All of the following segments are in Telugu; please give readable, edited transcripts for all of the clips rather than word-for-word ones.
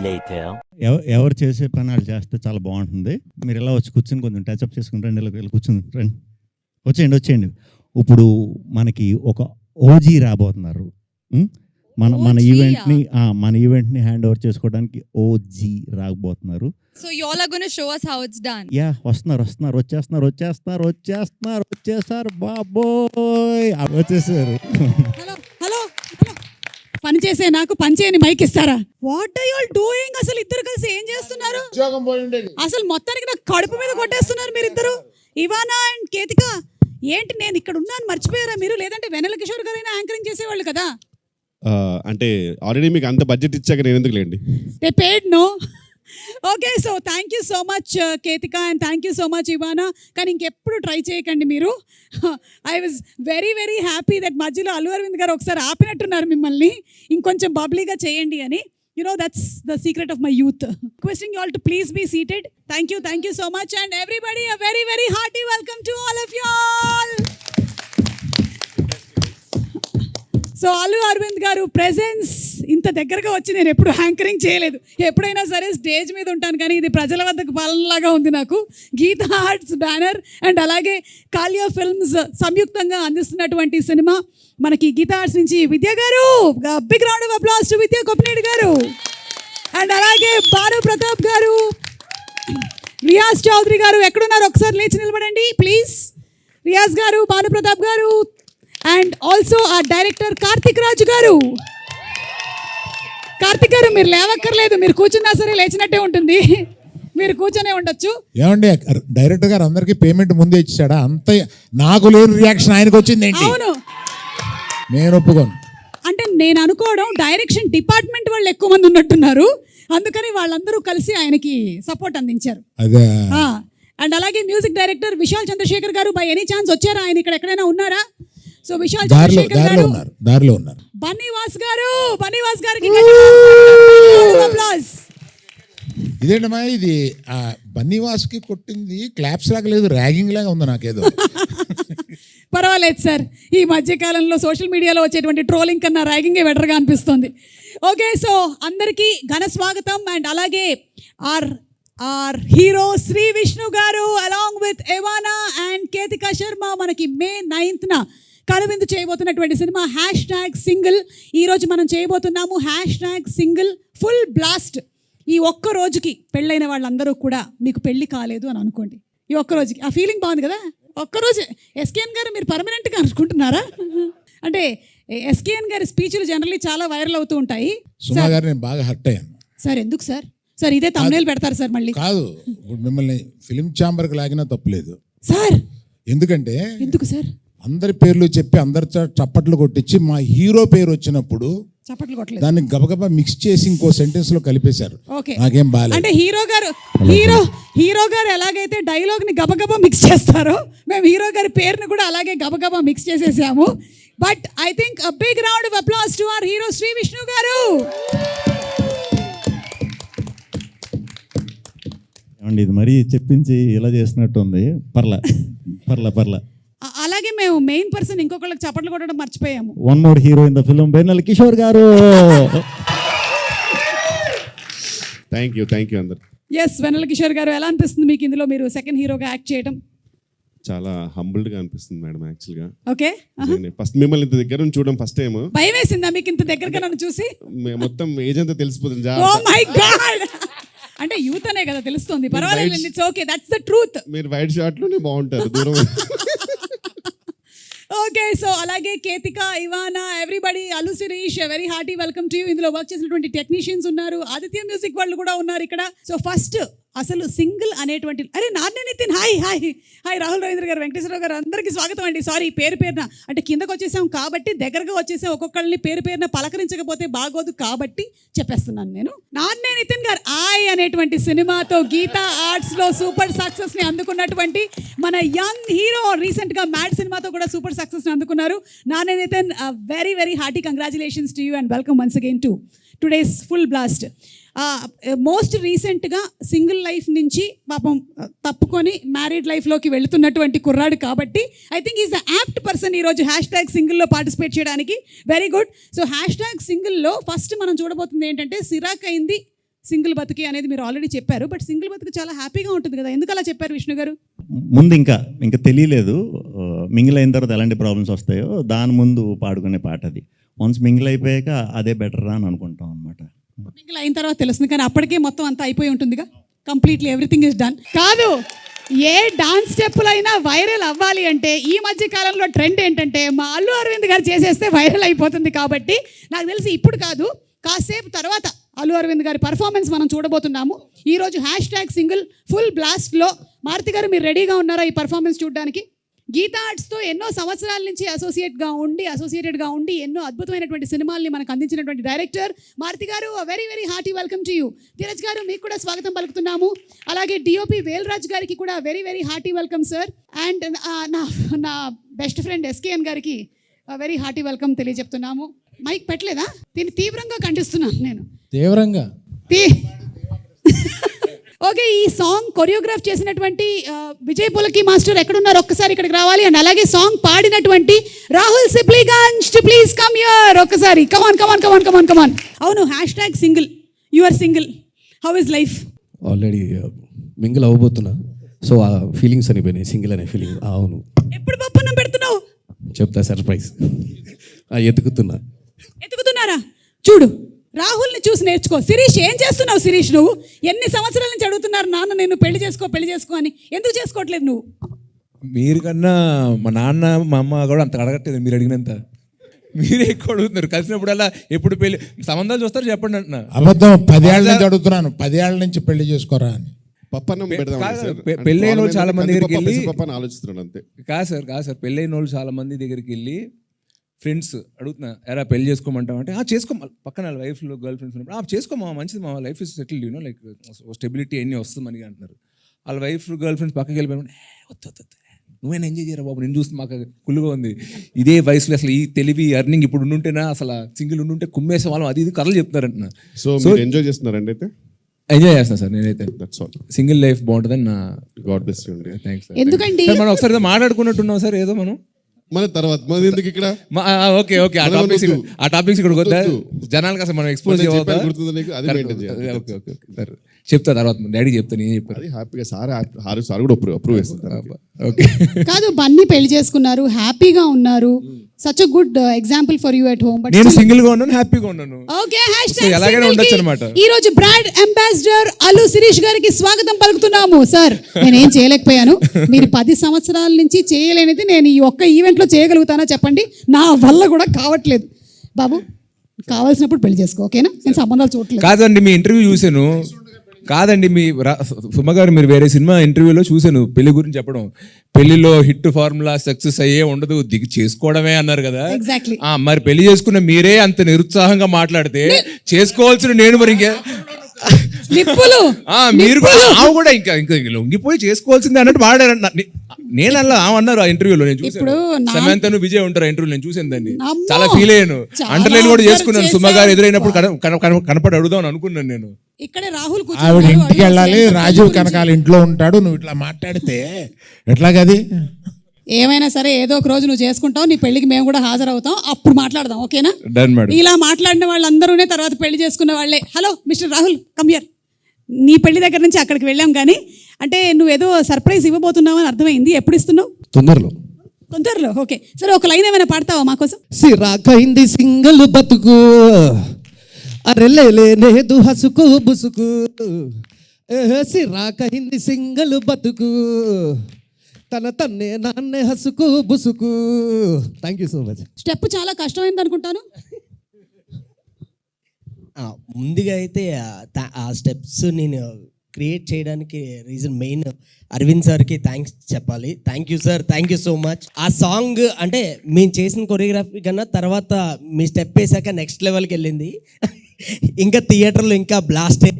later. ఎవరు చేసే పని వాళ్ళు చేస్తే చాలా బాగుంటుంది. మీరు ఇలా వచ్చి కూర్చొని కొంచెం టచ్అప్ చేసుకుని రండి, ఇలా కూర్చొని రండి, వచ్చేయండి. ఇప్పుడు మనకి ఒక ఓజీ రాబోతున్నారు. మన ఈవెంట్ని హ్యాండ్ ఓవర్ చేసుకోవడానికి ఓజీ రాబోతున్నారు. So you all are going to show us how it's done. Yeah, వచ్చేస్తారు బాబోయ్, వచ్చేసారు. హలో పని చేసే నాకు పని చేయని మైక్ ఇస్తారా? What are you all doing? అసలు ఇద్దరు కలిసి ఏం చేస్తున్నారు? అసలు మొత్తానికి నాకు కడుపు మీద కొట్టేస్తున్నారు మీరిద్దరు. ఇవానా అండ్ కేతిక, ఏంటి నేను ఇక్కడ ఉన్నాను మర్చిపోయారా మీరు? లేదంటే వెన్నెల కిషోర్ గారైనా యాంకరింగ్ చేసేవాళ్ళు కదా. అంటే ఆల్రెడీ మీకు అంత బడ్జెట్ ఇచ్చాక నేను ఎందుకు లేండి. They paid no. Okay, so thank you so much Ketika and thank you so much Ivana. కానీ ఇంకెప్పుడు ట్రై చేయకండి మీరు. I was very very happy that మధ్యలో అల్లు అరవింద్ గారు ఒకసారి ఆపినట్టున్నారు మిమ్మల్ని, ఇంకొంచెం బబ్లీగా చేయండి అని. You know, that's the secret of my youth. Requesting you all to please be seated. Thank you so much, and everybody a very very hearty welcome to all of you all. So Allu Aravind garu presence ఇంత దగ్గరగా వచ్చి నేను ఎప్పుడు యాంకరింగ్ చేయలేదు. ఎప్పుడైనా సరే స్టేజ్ మీద ఉంటాను, కానీ ఇది ప్రజల వద్దకు పాలనలాగా ఉంది నాకు. గీతా ఆర్ట్స్ బ్యానర్ అండ్ అలాగే కాలియా ఫిల్మ్స్ సంయుక్తంగా అందిస్తున్నటువంటి సినిమా మనకి గీతా ఆర్ట్స్ నుంచి Vidya garu, big round of applause to Vidya Koppineedu garu, and అలాగే భాను ప్రతాప్ గారు, రియాజ్ చౌదరి గారు. ఎక్కడున్నారు? ఒకసారి లేచి నిలబడండి ప్లీజ్. రియాజ్ గారు, భాను ప్రతాప్ గారు, అండ్ ఆల్సో ఆ డైరెక్టర్ కార్తిక్ రాజు గారు. కార్తిక్ గారు మీరు లేవక్కర్లేదు, మీరు కూర్చున్నా సరే లేచినట్టే ఉంటుంది, మీరు కూర్చొనే ఉండొచ్చు. ఏమండి డైరెక్టర్ గారు అందరికి పేమెంట్ ముందే ఇచ్చాడా? అంత నాకు లేని రియాక్షన్ ఆయనకు వచ్చింది. అవును, నేను ఒప్పుకోను. అంటే నేను అనుకోవడం డైరెక్షన్ డిపార్ట్మెంట్ వాళ్ళు ఎక్కువ మంది ఉన్నట్టున్నారు, అందుకని వాళ్ళందరూ కలిసి ఆయనకి సపోర్ట్ అందించారు. అదే. అండ్ అలాగే మ్యూజిక్ డైరెక్టర్ విశాల్ చంద్రశేఖర్ గారు, బై ఎనీ ఛాన్స్ వచ్చారా? ఆయన ఇక్కడ ఎక్కడైనా ఉన్నారా? సో విశాల్ చంద్రశేఖర్ గారు, దారిలో ఉన్నారు. బన్నీవాస్ గారికి ఇదేంటమ్మా ఇది? బన్నీవాస్ కి కొట్టింది క్లాప్స్ లాగా లేదు, ర్యాగింగ్ లాగా ఉంది నాకేదో. పర్వాలేదు సార్, ఈ మధ్యకాలంలో సోషల్ మీడియాలో వచ్చేటువంటి ట్రోలింగ్ కన్నా ర్యాగింగే బెటర్గా అనిపిస్తుంది. ఓకే, సో అందరికీ ఘన స్వాగతం. అండ్ అలాగే ఆర్ హీరో శ్రీ విష్ణు గారు along with Ivana and Ketika Sharma మనకి May 9th కనువిందు చేయబోతున్నటువంటి సినిమా #సింగిల్. ఈరోజు మనం చేయబోతున్నాము #సింగిల్ ఫుల్ బ్లాస్ట్. ఈ ఒక్క రోజుకి పెళ్ళైన వాళ్ళందరూ కూడా మీకు పెళ్ళి కాలేదు అని అనుకోండి. ఈ ఒక్క రోజుకి ఆ ఫీలింగ్ బాగుంది కదా. ఒక్కరోజు ఎస్కేఎన్ గారు మీరు పర్మనెంట్గా అనుకుంటున్నారా? అంటే ఎస్కేఎన్ గారి స్పీచ్లు జనరల్లీ చాలా వైరల్ అవుతూ ఉంటాయి. సుమా గారు నేను బాగా హర్ట్ అయ్యాను సార్. ఎందుకు సార్? సార్ ఇదే తమ్నేల్ పెడతారు సార్ మళ్ళీ. కాదు, మిమ్మల్ని ఫిలిం ఛాంబర్కి లాగినా తప్పులేదు సార్. ఎందుకు సార్? అందరి పేర్లు చెప్పి అందరి చప్పట్లు కొట్టించి మా హీరో పేరు వచ్చినప్పుడు చప్పట్లు కొట్టలేదు, దాన్ని గబగబా మిక్స్ చేసి ఇంకో సెంటెన్స్ లో కలిపేశారు. నాకేం బాలేదు. అంటే హీరో గారు ఎలాగైతే డైలాగ్ ని గబగబా మిక్స్ చేస్తారో, మేము హీరో గారి పేరుని కూడా అలాగే గబగబా మిక్స్ చేసేసాము. But I think a big round of applause to our hero Shri Vishnu garu. ఇది మరీ చెప్పించి ఇలా చేసినట్టు ఉంది. పర్లా. అలాగే మేము మెయిన్ పర్సన్ ఇంకొకళ్ళకి చప్పట్లు కొట్టడం మర్చిపోయాము. One more hero in the film, Vennela Kishore garu. Thank you అందరు. ఎస్, వెన్నెల కిషోర్ గారు, ఎలా అనిపిస్తుంది మీకు ఇందులో మీరు సెకండ్ హీరోగా యాక్ట్ చేయడం? చాలా హంబుల్డ్ గా అనిపిస్తుంది మేడం. యాక్చువల్ గా ఓకే, ఫస్ట్ మిమ్మల్ని ఇంత దగ్గర నుంచి చూడడం ఫస్ట్ టైం. భయం వేసిందా మీకు ఇంత దగ్గరగా నన్ను చూసి? మొత్తం ఏజ్ అంతా తెలిసిపోతుంది. ఓ మై గాడ్, అంటే యూత్ అనే కదా తెలుస్తుంది. పర్వాలేదు, it's okay, that's the truth. మీరు వైట్ షార్ట్ లోనే బాగుంటారు దూరం. ఓకే, సో అలాగే Ketika, Ivana, everybody, Allu Sirish, very hearty welcome to you. ఇందులో వర్క్ చేసినటువంటి టెక్నీషియన్స్ ఉన్నారు, ఆదిత్య మ్యూజిక్ వాళ్ళు కూడా ఉన్నారు ఇక్కడ. సో ఫస్ట్ అసలు సింగిల్ అనేటువంటి, అరే నాన్నే నితిన్, హాయ్ రాహుల్ రవీంద్ర గారు, వెంకటేశ్వరరావు గారు, అందరికీ స్వాగతం అండి. సారీ పేరున అంటే కిందకు వచ్చేసాం కాబట్టి దగ్గరగా వచ్చేసాం, ఒక్కొక్కళ్ళని పేరున పలకరించకపోతే బాగోదు కాబట్టి చెప్పేస్తున్నాను నేను. నాన్నే నితిన్ గారు అనేటువంటి సినిమాతో గీతా ఆర్ట్స్ లో సూపర్ సక్సెస్ ని అందుకున్నటువంటి మన యంగ్ హీరో, రీసెంట్ గా మ్యాడ్ సినిమాతో కూడా సూపర్ సక్సెస్ ని అందుకున్నారు. నాన్నే Nithin, very very hearty congratulations to you and welcome once again to today's full blast. Most రీసెంట్గా సింగిల్ లైఫ్ నుంచి పాపం తప్పుకొని మ్యారీడ్ లైఫ్లోకి వెళుతున్నటువంటి కుర్రాడు కాబట్టి I think is the apt person ఈరోజు #సింగిల్లో పార్టిసిపేట్ చేయడానికి. Very good. సో #సింగిల్లో ఫస్ట్ మనం చూడబోతుంది ఏంటంటే సిరాక్ అయింది సింగిల్ బతుకి అనేది మీరు ఆల్రెడీ చెప్పారు. బట్ సింగిల్ బతుకు చాలా హ్యాపీగా ఉంటుంది కదా, ఎందుకు అలా చెప్పారు విష్ణు గారు? ముందు ఇంకా తెలియలేదు మింగిల్ అయిన తర్వాత ఎలాంటి ప్రాబ్లమ్స్ వస్తాయో దాని ముందు పాడుకునే పాట అది. వన్స్ మింగిల్ అయిపోయాక అదే బెటర్ రా అని అనుకుంటాం అనమాట. సింగిల్ అయిన తర్వాత తెలుస్తుంది, కానీ అప్పటికే మొత్తం అంతా అయిపోయి ఉంటుందిగా, కంప్లీట్లీ ఎవ్రీథింగ్ ఇస్ డన్. కాదు, ఏ డాన్స్ స్టెప్పులు అయినా వైరల్ అవ్వాలి అంటే ఈ మధ్య కాలంలో ట్రెండ్ ఏంటంటే మా అల్లు అరవింద్ గారు చేసేస్తే వైరల్ అయిపోతుంది. కాబట్టి నాకు తెలిసి ఇప్పుడు కాదు, కాసేపు తర్వాత అల్లు అరవింద్ గారి పర్ఫార్మెన్స్ మనం చూడబోతున్నాము. ఈరోజు #సింగిల్ ఫుల్ బ్లాస్ట్లో మారుతి గారు మీరు రెడీగా ఉన్నారా ఈ పర్ఫార్మెన్స్ చూడడానికి? గీతా ఆర్ట్స్తో ఎన్నో సంవత్సరాల నుంచి అసోసియేటెడ్గా ఉండి ఎన్నో అద్భుతమైనటువంటి సినిమాల్ని మనకు అందించినటువంటి డైరెక్టర్ మారుతి గారు, very very hearty welcome to you. Dheeraj గారు మీకు కూడా స్వాగతం పలుకుతున్నాము. అలాగే డిఓపి వేల్రాజ్ గారికి కూడా very very hearty welcome sir. And నా బెస్ట్ ఫ్రెండ్ ఎస్కేఎన్ గారికి వెరీ హార్టీ వెల్కమ్ తెలియజెప్తున్నాము. మైక్ పెట్టలేదా? దీన్ని తీవ్రంగా ఖండిస్తున్నాను నేను. తీవ్రంగా ఓకే, ఈ సాంగ్ కొరియోగ్రాఫ్ చేసినటువంటి విజయ్ పులకి మాస్టర్ ఎక్కడున్నారు ఒక్కసారి ఇక్కడికి రావాలి. అండ్ అలాగే సాంగ్ పాడినటువంటి Rahul Sipligunj to please come here ఒక్కసారి. కమాన్. అవును, #single you are single, how is life? Already mingle అవ్వబోతున్నా, సో ఆ ఫీలింగ్స్ అనిపోయినాయి, సింగిల్ అనే ఫీలింగ్. అవును, ఎప్పుడు పప్పున్నం పెడుతున్నావు? చెప్తా, సర్ప్రైజ్. ఎత్తుకుతున్నారా? చూడు, రాహుల్ని చూసి నేర్చుకో. శిరీష్, ఏం చేస్తున్నావు శిరీష్? నువ్వు ఎన్ని సంవత్సరాల నుంచి అడుగుతున్నారు నాన్న నేను పెళ్లి చేసుకో అని, ఎందుకు చేసుకోవట్లేదు నువ్వు? మీరు కన్నా మా నాన్న మా అమ్మ కూడా అంత అడగట్లేదు మీరు అడిగినంత. మీరే ఎక్కువ అడుగుతున్నారు. కలిసినప్పుడల్లా ఎప్పుడు పెళ్లి సంబంధాలు చూస్తారు చెప్పండి అంటున్నా. అబద్ధం, 10 ఏళ్ళ నుంచి అడుగుతున్నాను, 10 ఏళ్ళ నుంచి పెళ్లి చేసుకోరా అని. పప్పన్నం పెడదాం పెళ్ళైన వాళ్ళు చాలా మంది దగ్గరికి వెళ్ళి పప్పని ఆలోచిస్తున్నాడు అంతే. కాదు సార్ పెళ్ళైన వాళ్ళు చాలా మంది దగ్గరికి వెళ్ళి ఫ్రెండ్స్ అడుగుతున్నా, ఎరా పెళ్లి చేసుకోమంటావు అంటే చేసుకో, పక్కన వైఫ్లో గర్ల్ ఫ్రెండ్స్ ఉన్నప్పుడు చేసుకోమా, మంచిది మా life is settled, you know like stability అన్నీ వస్తుందని అంటున్నారు. వాళ్ళ వైఫ్ గర్ల్ ఫ్రెండ్స్ పక్కకి వెళ్ళిపోయినా వద్దు నువ్వైనా ఎంజాయ్ చేయరా బాబు, నేను చూస్తే మాకు కుళ్ళుగా ఉంది. ఇదే వయసులో అసలు ఈ తెలివి అర్నింగ్ ఇప్పుడు ఉండుంటేనా అసలు సింగిల్ ఉండుంటే కుమ్మేసే వాళ్ళం, అది ఇది కథలు చెప్తారంటున్నా. సో ఎంజాయ్ చేస్తున్నారండి అయితే? ఎంజాయ్ చేస్తున్నా సార్ నేనైతే. సింగిల్ లైఫ్ బాగుంటుందని నా గాడ్ బ్లెస్ యూ అండి. థ్యాంక్స్. ఎందుకండి మనం ఒకసారి ఏదో మాట్లాడుకున్నట్టున్నాం సార్, ఏదో మనం మన తర్వాత మన ఎందుకు ఇక్కడ ఓకే ఆ టాపిక్స్ ఇక్కడ వద్దా, జనాలకు అసలు మనం ఎక్స్పోజ్ ఓకే సార్ చెప్తా తర్వాత డాడీ చెప్తాను, ఏం చెప్పారు అది హ్యాపీగా సార్ కూడా అప్రూవ్ చేస్తారు. ఓకే కాదు, బన్నీ పెళ్లి చేసుకున్నారు, హ్యాపీగా ఉన్నారు. Such a good example for you at home. నేను సింగిల్ గా ఉన్నాను, హ్యాపీగా ఉన్నాను. ఓకే, ఎలాగైనా ఉండొచ్చు అనమాట. ఈ రోజు బ్రాండ్ అంబాసిడర్ అల్లు శిరీష్ గారికి స్వాగతం పలుకుతున్నాము. సార్, నేనేం చేయలేకపోయాను, మీరు 10 సంవత్సరాల నుంచి చేయలేనిది నేను ఈ ఒక్క ఈవెంట్ లో చేయగలుగుతానా చెప్పండి? నా వల్ల కూడా కావట్లేదు. బాబు, కావాల్సినప్పుడు పెళ్లి చేసుకో, ఓకేనా? నేను సంబంధాలు చూడలేదు. కాదండి, మీ ఇంటర్వ్యూ చూశాను. కాదండి, మీ సుమ గారు మీరు వేరే సినిమా ఇంటర్వ్యూలో చూశాను పెళ్లి గురించి చెప్పడం. పెళ్లిలో హిట్ ఫార్ములా సక్సెస్ అయ్యే ఉండదు, దిగి చేసుకోవడమే అన్నారు కదా. ఎగ్జాక్ట్లీ. మరి పెళ్లి చేసుకున్న మీరే అంత నిరుత్సాహంగా మాట్లాడితే చేసుకోవాల్సిన నేను మరి ఇంకా నిప్పులు మీరు కూడా ఇంకా లొంగిపోయి చేసుకోవాల్సిందే అన్నట్టు వాడారంట. నేను అలా అన్నారు ఆ ఇంటర్వ్యూలో, నేను చూసాను. సమంతను విజయ్ ఉంటారు ఇంటర్వ్యూ, నేను చూసాను దాన్ని, చాలా ఫీల్ అయ్యాను. అండర్లైన్ కూడా చేసుకున్నాను. సుమ గారు ఎదురైనప్పుడు కనపడి అడుగుదాం అనుకున్నాను నేను. ఇక్కడే రాహుల్ ఆవిడ ఇంటికి వెళ్ళాలి, రాజీవ్ కనకాల ఇంట్లో ఉంటాడు, నువ్వు ఇట్లా మాట్లాడితే ఎట్లాగది? ఏమైనా సరే ఏదో ఒక రోజు నువ్వు చేసుకుంటావు, నీ పెళ్లికి మేము కూడా హాజరవుతాం, అప్పుడు మాట్లాడదాం, ఓకేనా? ఇలా మాట్లాడిన వాళ్ళందరూనే తర్వాత పెళ్లి చేసుకున్న వాళ్ళే. Hello mister Rahul, come here. నీ పెళ్లి దగ్గర నుంచి అక్కడికి వెళ్ళాం, కానీ అంటే నువ్వేదో సర్ప్రైజ్ ఇవ్వబోతున్నావు అని అర్థమైంది. ఎప్పుడు ఇస్తున్నావు? తొందరలో. ఓకే, సరే ఒక లైన్ ఏమైనా పాడతావా మాకోసం? సిరాకైంది సింగిల్ బతుకు, అరెలేదు హసుకు బుసుకు, సిరాకైంది సింగిల్ బతుకు, తన్నే నాన్నే హసుకు బుసుకు. Thank you so much. Step చాలా కష్టమైంది అనుకుంటాను. ముందుగా అయితే ఆ స్టెప్స్ నేను క్రియేట్ చేయడానికి రీజన్ మెయిన్ అరవింద్ సార్కి థ్యాంక్స్ చెప్పాలి. Thank you sir, thank you so much. ఆ సాంగ్ అంటే మేము చేసిన కొరియోగ్రఫీ కన్నా తర్వాత మీ స్టెప్ వేసాక నెక్స్ట్ లెవెల్కి వెళ్ళింది. ఇంకా థియేటర్లో ఇంకా బ్లాస్టే,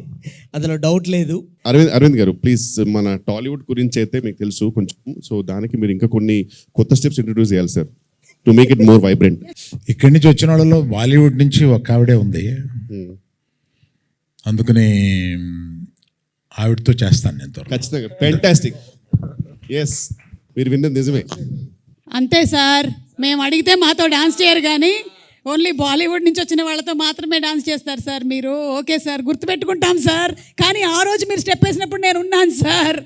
అందులో డౌట్ లేదు. అరవింద్ గారు ప్లీజ్, మన టాలీవుడ్ గురించి అయితే మీకు తెలుసు కొంచెం, సో దానికి మీరు ఇంకా కొన్ని కొత్త స్టెప్స్ ఇంట్రడ్యూస్ చేయాలి sir, to make it more vibrant. ఇక్కడి నుంచి వచ్చిన వాళ్ళలో బాలీవుడ్ నుంచి ఒక ఆవిడే ఉంది, అందుకని ఆవిడతో చేస్తాను నేను. ఖచ్చితంగా ఫ్యాంటాస్టిక్. ఎస్, మీరు విన్నది నిజమే. అంతే సార్, మేము అడిగితే మాతో డాన్స్ చేయరు, కానీ ఓన్లీ బాలీవుడ్ నుంచి వచ్చిన వాళ్ళతో మాత్రమే డాన్స్ చేస్తారు సార్ మీరు. ఓకే సార్, గుర్తుపెట్టుకుంటాం సార్. కానీ ఆ రోజు మీరు స్టెప్ వేసినప్పుడు నేను ఉన్నాను సార్.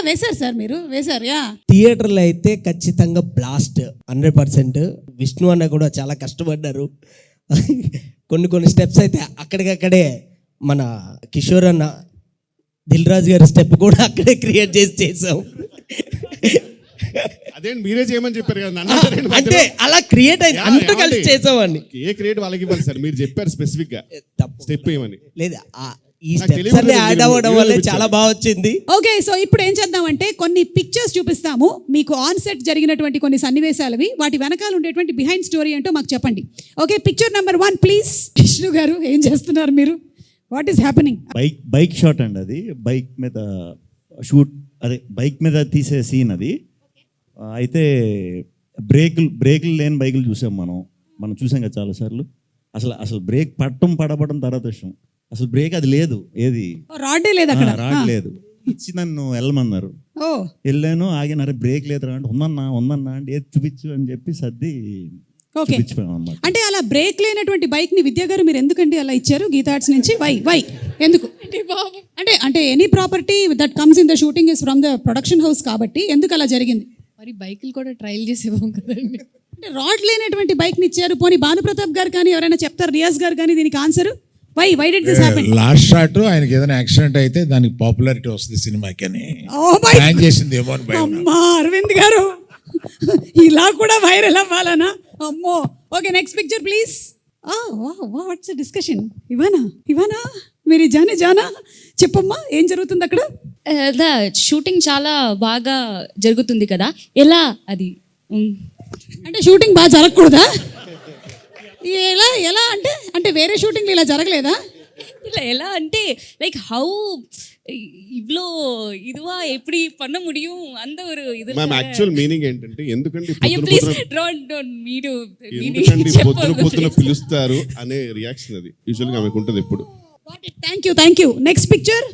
వేశారు సార్, మీరు వేశారు. యా, థియేటర్లో అయితే ఖచ్చితంగా బ్లాస్ట్ 100%. విష్ణు అన్న కూడా చాలా కష్టపడ్డారు. కొన్ని స్టెప్స్ అయితే అక్కడికక్కడే మన కిషోర్ అన్న, దిల్ రాజు గారి స్టెప్ కూడా అక్కడే క్రియేట్ చేసాం. అదేంటి మీరే చేయమని చెప్పారు కదా నన్ను అంటే అలా క్రియేట్ అయింది, అంతా కలిసి చేసామని. ఏ క్రియేట్ వాళ్ళకి ఇవ్వాలి సార్, మీరు చెప్పారు స్పెసిఫిక్ గా స్టెప్ ఏమని. లేదు, ఈ స్టెప్స్ అన్ని యాడ్ అవ్వడం వల్ల చాలా బాగా వచ్చింది. ఓకే, సో ఇప్పుడు ఏం చేద్దామంటే కొన్ని పిక్చర్స్ చూపిస్తాము మీకు, ఆన్ సెట్ జరిగినటువంటి కొన్ని సన్నివేశాలవి, వాటి వెనకాల ఉండేటువంటి బిహైండ్ స్టోరీ ఏంటో మాకు చెప్పండి. Okay, picture number 1 please. Vishnu గారు ఏం చేస్తున్నారు మీరు? What is happening? Bike shot అండి అది. బైక్ మీద షూట్, అదే బైక్ మీద తీసే సీన్ అది. అయితే బ్రేకులు లేని బైకులు చూసాం మనం చూసాం కదా చాలాసార్లు. అసలు బ్రేక్ పడబడడం తర్వాత విషయం. అసలు బ్రేక్ అది లేదు, ఏది రాడ్ లేదు అక్కడ, రాడ్ లేదు. ఇచ్చి నన్ను వెళ్ళమన్నారు, వెళ్ళాను. ఆగినారే బ్రేక్ లేదు అంటే ఉందన్నా అంటే ఏది చూపించు అని చెప్పి సర్ది చూపించాం అన్నమాట. అంటే అలా బ్రేక్ లేనటువంటి బైక్ ని విద్యా గారు మీరు ఎందుకండి అలా ఇచ్చారు గీతా ఆర్ట్స్ నుంచి? వై ఎందుకు? అంటే any property that comes in the shooting is from the production house కాబట్టి ఎందుకు అలా జరిగింది? మరి బైకులు కూడా ట్రయల్ చేసేవాం కదండి. అంటే రాడ్ లేనటువంటి బైక్ ని ఇచ్చారు. పోనీ భానుప్రతాప్ గారు కానీ ఎవరైనా చెప్తారు, రియాజ్ గారు కానీ దీనికి answer? Why did this happen? Last shot ఆయనకి ఏదైనా యాక్సిడెంట్ అయితే దానికి పాపులారిటీ వస్తుంది సినిమాకి అని ప్లాన్ చేసింది ఏమో అని భయం. అమ్మా అరవింద్ గారు, ఇలా కూడా వైరల్ అవ్వాలనా? అమ్మో. Okay, next picture please. What's discussion? Ivana మీరు జానా చెప్పమ్మా, ఏం జరుగుతుంది అక్కడ? షూటింగ్ చాలా బాగా జరుగుతుంది కదా, ఎలా అది? అంటే షూటింగ్ బాగా జరగకూడదా? ఎలా అంటే వేరే షూటింగ్ ఇలా జరగలేదా? இல்லை ఎలా అంటే லைக் ஹவு இவ்ளோ இதுவா எப்படி பண்ண முடியும் அந்த ஒரு இது. మ్యామ్ యాక్చువల్ మీనింగ్ ఏంటంటే ఎందుకండి అయ్యో ప్లీజ్ డోంట్ మీరు పొద్దున పిలుస్తారు అనే రియాక్షన్ అది యూజువల్ గా ఆమెకు ఉంటుంది ఎప్పుడు. Thank you. Next picture.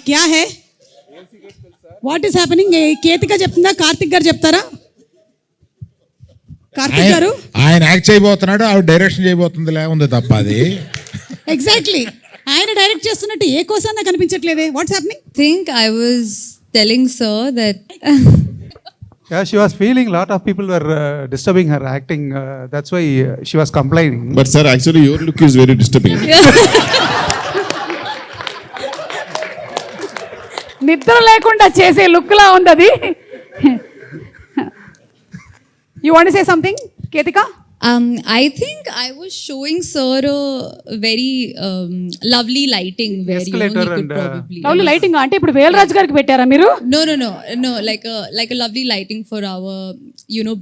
క్యా హై? What is happening? కేతిక చెప్తుందా, కార్తిక్ గారు చెప్తారా? కార్తిక్ గారు ఆయన యాక్ట్ చేయబోతున్నాడు, ఆవిడ డైరెక్షన్ చేయబోతుంది ఉంది తప్ప అది. ఎగ్జాక్ట్లీ, ఆయన డైరెక్ట్ చేస్తున్నట్టు ఏ కోసాన కనిపించట్లేదే. What's happening? think I was telling sir that Yeah, she was feeling a lot of people were disturbing her acting. That's why she was complaining. But sir actually your look is very disturbing. నిద్ర లేకుండా చేసే లుక్ లా ఉంది అది. You want to say something, Ketika? I think I was showing sir a very lovely lighting where you know, he Escalator could and, probably lovely lighting అంటే ఇప్పుడు వేలరాజు గారికి పెట్టారా మీరు? no like a lovely lighting for our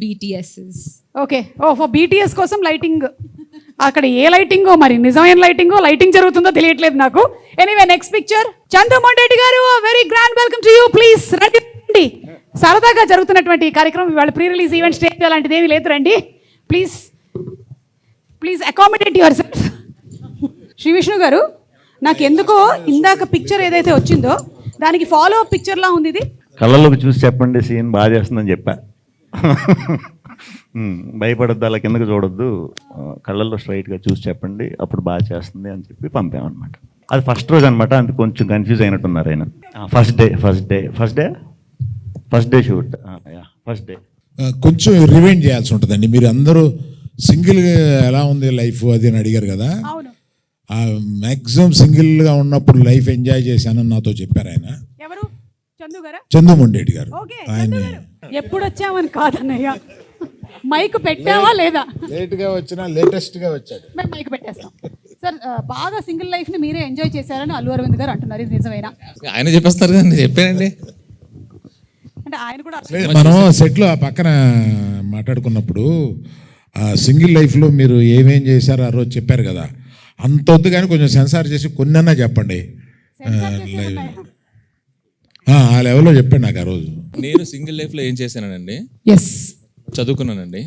BTSs. Okay, for BTS కోసం లైటింగ్. అక్కడ ఏ లైటింగో మరి, నిజమైన లైటింగ్ జరుగుతుందో తెలియట్లేదు నాకు. Anyway next picture. Chandramohan Reddy garu, very grand welcome to you. Please రండి. సరదాగా జరుగుతున్నటువంటి ఈ కార్యక్రమం ఇవాళ ప్రీ రిలీజ్ ఈవెంట్ స్టేజ్ అలాంటిది ఏమీ లేదు, రండి please accommodate yourself. Shri Vishnu garu, నాకు ఎందుకో ఇందాక పిక్చర్ ఏదైతే వచ్చిందో దానికి ఫాలో అప్ పిక్చర్ లా ఉంది ఇది. కళ్ళలోకి చూసి చెప్పండి, సీన్ బాగా చేస్తుందని చెప్పా. భయపడద్దు, అలా కిందకి చూడొద్దు, కళ్ళల్లో స్ట్రైట్గా చూసి చెప్పండి, అప్పుడు బాగా చేస్తుంది అని చెప్పి పంపామన్నమాట. అది ఫస్ట్ రోజు అనమాట, అందుకు కొంచెం కన్ఫ్యూజ్ అయినట్టున్నారు ఆయన. First day shoot, first day కొంచెం రివైండ్ చేయాల్సి ఉంటుందండి. మీరు అందరూ సింగిల్ ఎలా ఉంది లైఫ్ అది అని అడిగారు కదా. మ్యాక్సిమం సింగిల్గా ఉన్నప్పుడు లైఫ్ ఎంజాయ్ చేశానని నాతో చెప్పారు ఆయన. ఎవరు? చంద్రమోహన్ రెడ్డి గారు. ఆయన ఎప్పుడు వచ్చామని కాదన్నయ్య, మైక్ పెట్టావా లేదా? లేట్గా వచ్చినా లేటెస్ట్గా వచ్చాడు. మేము మైక్ పెట్టేస్తాం సార్. బాగా సింగిల్ లైఫ్ ని మీరే ఎంజాయ్ చేశారని అల్లు అరవింద్ గారు అంటున్నారు, ఇది నిజమేనా? ఆయన చెప్పేస్తారు కదా, చెప్పానండి. అంటే ఆయన కూడా మనం సెట్లో ఆ పక్కన మాట్లాడుకున్నప్పుడు ఆ సింగిల్ లైఫ్లో మీరు ఏమేం చేశారో ఆ రోజు చెప్పారు కదా, అంత వద్దు కానీ కొంచెం సెన్సార్ చేసి కొన్నన్నా చెప్పండి. ఆ లెవెల్లో చెప్పండి నాకు ఆ రోజు. నేను సింగిల్ లైఫ్లో ఏం చేశానండి? చదువుకున్నానండి.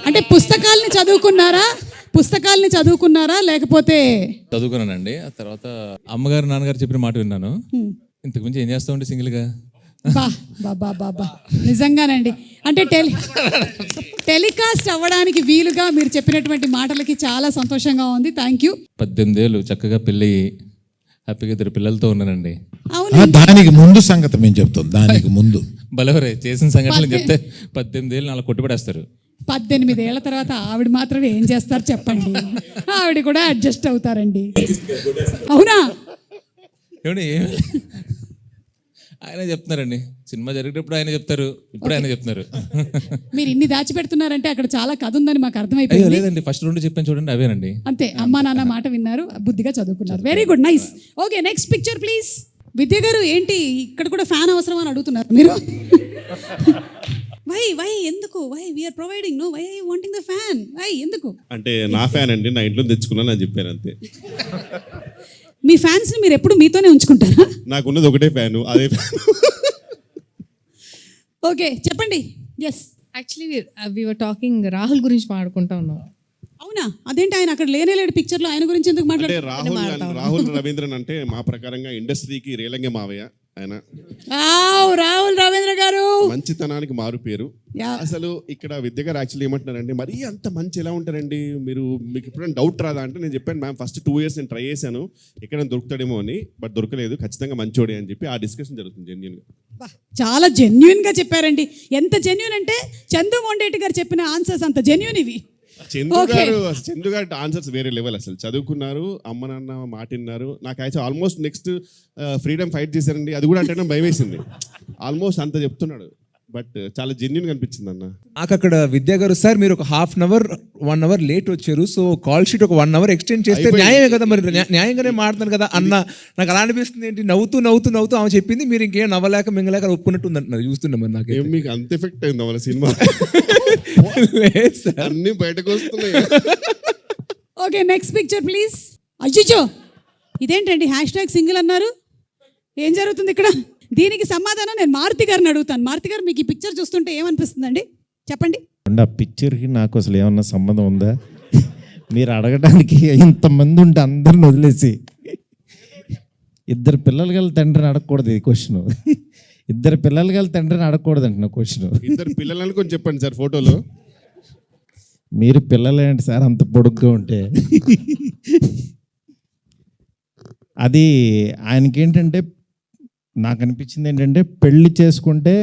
అంటే పుస్తకాల్ని చదువుకున్నారా లేకపోతే? చదువుకున్నానండి. ఆ తర్వాత అమ్మగారు నాన్నగారు చెప్పిన మాట విన్నాను. ఇంతకు మించి ఏం చేస్తామండి సింగిల్గా? బా బాబా బాబా నిజంగానండి. అంటే టెలికాస్ట్ అవ్వడానికి వీలుగా మీరు చెప్పినటువంటి మాటలకి చాలా సంతోషంగా ఉంది. Thank you. 18 ఏళ్ళు చక్కగా పెళ్ళి హ్యాపీగా 2 పిల్లలతో ఉన్నానండి. అవును, దానికి ముందు సంగతి మేము చెప్తాం. దానికి ముందు బలవరే చేసిన సంఘటనలు చెప్తే 18 ఏళ్ళు అలా కొట్టుబడేస్తారు. 18 ఏళ్ల తర్వాత ఆవిడ మాత్రమే ఏం చేస్తారు చెప్పండి. ఆవిడ కూడా అడ్జస్ట్ అవుతారండి. అవునా? ఏమండి ఆయన చెప్తున్నారండి, సినిమా జరిగేటప్పుడు ఆయన చెప్తారు, ఇప్పుడు ఆయన చెప్తున్నారు. మీరు ఇన్ని దాచిపెడుతున్నారంటే అక్కడ చాలా కథ ఉందని మాకు అయ్యో అర్థమైపోయింది. లేదండి, ఫస్ట్ 2 చెప్పాను చూడండి, అవేనండి. అంతే, అమ్మా నాన్న మాట విన్నారు, బుద్ధిగా చదువుకున్నారు. Very good, nice. Okay, next picture please. Vidya garu ఏంటి ఇక్కడ కూడా ఫ్యాన్ అవసరం అని అడుగుతున్నారు మీరు? వై ఎందుకు? Why we're providing, no why wanting the fan, why ఎందుకు? అంటే నా ఫ్యాన్ అండి, నా ఇంట్లో తెచ్చుకున్నాను అని చెప్పాను అంతే. మీ ఫ్యాన్స్ ని మీరు ఎప్పుడు మీతోనే ఉంచుకుంటారా? నాకున్నది ఒకటే ఫ్యాను, అదే ఫ్యాన్. ఓకే, చెప్పండి. Yes, actually we were talking Rahul గురించి మాట్లాడుకుంటా ఉన్నాం. అవునా? అదేంటి ఆయన అక్కడ లేనేలేడు పిక్చర్ లో, ఆయన గురించి ఎందుకు అంటే మాట్లాడుతున్నారు? రాహుల్ రవీంద్రన్ అంటే మా ప్రకారంగా ఇండస్ట్రీకి రేలంగే మావయ్య ఆయన. రాహుల్ రవీంద్ర గారు మంచితనానికి మారు పేరు. అసలు ఇక్కడ విద్య గారు యాక్చువల్లీ ఏమంటున్నారంటే, మరీ అంత మంచి ఎలా ఉంటారండి మీరు, మీకు ఎప్పుడైనా డౌట్ రాదా అంటే, నేను చెప్పాను మ్యామ్ ఫస్ట్ 2 years నేను ట్రై చేశాను ఎక్కడైనా దొరుకుతాడేమో అని, బట్ దొరకలేదు, ఖచ్చితంగా మంచోడే అని చెప్పి ఆ డిస్కషన్ జరుగుతుంది జెన్యున్గా. చాలా జెన్యున్ గా చెప్పారండి. ఎంత జెన్యున్ అంటే చందు మొండేటి గారు చెప్పిన ఆన్సర్స్ అంత జెన్యున్ ఇవి. చందు గారి ఆన్సర్స్ వేరే లెవెల్. అసలు చదువుకున్నారు, అమ్మ నాన్న మాట విన్నారు. నాకు actual almost next freedom fight చేశారండి, అది కూడా అంటే భయం వేసింది. ఆల్మోస్ట్ అంత చెప్తున్నాడు, బట్ చాలా జెన్యున్ అనిపించింది అన్న. నాకు అక్కడ విద్యా గారు, సార్ మీరు ఒక 1/2 hour 1 hour లేట్ వచ్చారు, సో కాల్ షీట్ ఒక 1 hour ఎక్స్టెండ్ చేస్తే న్యాయమే కదా, మరి న్యాయంగానే మాట్లాడుతాను కదా అన్న. నాకు అలా అనిపిస్తుంది. ఏంటి నవ్వుతూ ఆమె చెప్పింది, మీరు ఇంకేం నవ్వలేక మింగలేక ఒప్పుకున్నట్టు ఉంది అంటున్నారు. చూస్తున్నాం మరి నాకు మీకు అంత ఎఫెక్ట్ అయింది వాళ్ళ సినిమా. అన్ని బయటకు వస్తున్నాయి. Okay, next picture please. అజ్జిచో, ఇదేంటండి #సింగిల్ అన్నారు? ఏం జరుగుతుంది ఇక్కడ? దీనికి సమాధానం నేను మారుతి గారిని అడుగుతాను. మారుతి గారు, మీకు ఈ పిక్చర్ చూస్తుంటే ఏమనిపిస్తుందండి చెప్పండి? ఆ పిక్చర్కి నాకు అసలు ఏమన్నా సంబంధం ఉందా? మీరు అడగడానికి ఇంతమంది ఉంటే అందరిని వదిలేసి 2 పిల్లలు గల తండ్రిని అడగకూడదు ఈ క్వశ్చన్. 2 పిల్లలు గల తండ్రిని అడగకూడదు అంటున్నా క్వశ్చన్. 2 పిల్లలని కొంచెం చెప్పండి సార్ ఫోటోలో. మీరు పిల్లలేంటి సార్ అంత పొడుగ్గా ఉంటే? అది ఆయనకి ఏంటంటే, నాకు అనిపించింది ఏంటంటే, పెళ్లి చేసుకుంటే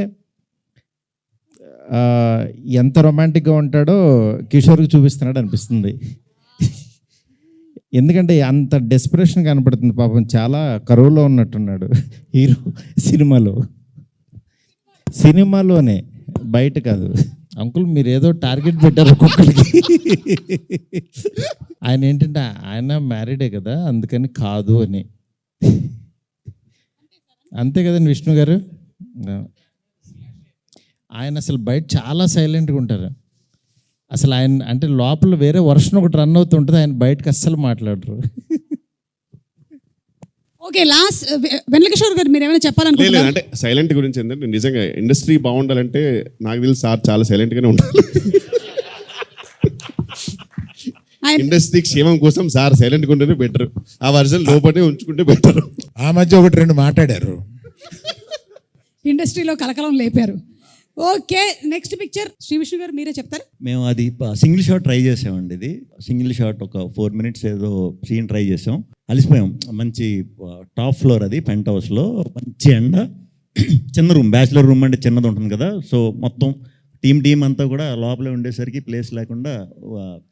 ఎంత రొమాంటిక్గా ఉంటాడో కిషోర్కి చూపిస్తున్నాడు అనిపిస్తుంది. ఎందుకంటే అంత డెస్పరేషన్ కనపడుతుంది. పాపం చాలా కరువులో ఉన్నట్టున్నాడు హీరో సినిమాలోనే, బయట కాదు. అంకుల్ మీరు ఏదో టార్గెట్ పెట్టారు ఒక్కొక్కరికి. ఆయన ఏంటంటే ఆయన మ్యారీడే కదా, అందుకని కాదు అని. అంతే కదండి విష్ణు గారు? ఆయన అసలు బయట చాలా సైలెంట్గా ఉంటారు. అసలు ఆయన అంటే లోపల వేరే వర్షన్ ఒకటి రన్ అవుతుంటుంది, ఆయన బయటకు అస్సలు మాట్లాడరు. ఓకే, లాస్ట్ వెంకటేశ్వర గారు మీరు ఏమైనా చెప్పాలనుకుంటున్నారా? అంటే సైలెంట్ గురించి ఏంటంటే, నిజంగా ఇండస్ట్రీ బాగుండాలంటే నాకు తెలిసి సార్ చాలా సైలెంట్గానే ఉండాలి. ఇండస్ట్రీ క్షేమం కోసం సార్ సైలెంట్గా ఉంటేనే బెటర్. ఆ వర్జన్ లోపలే ఉంచుకుంటే బెటర్. ఆ మధ్య 1-2 మాట్లాడారు, ఇండస్ట్రీలో కలకలం లేపారు. Okay, next picture Shri Vishnu garu మీరే చెప్తారు. మేము అది సింగిల్ షాట్ ట్రై చేసామండి. ఇది సింగిల్ షాట్ ఒక 4 minutes ఏదో సీన్ ట్రై చేసాం, అలిసిపోయాం. మంచి టాప్ ఫ్లోర్, అది పెంట్ హౌస్లో, మంచి ఎండ, చిన్న రూమ్, బ్యాచిలర్ రూమ్ అంటే చిన్నది ఉంటుంది కదా. సో మొత్తం టీం అంతా కూడా లోపలే ఉండేసరికి ప్లేస్ లేకుండా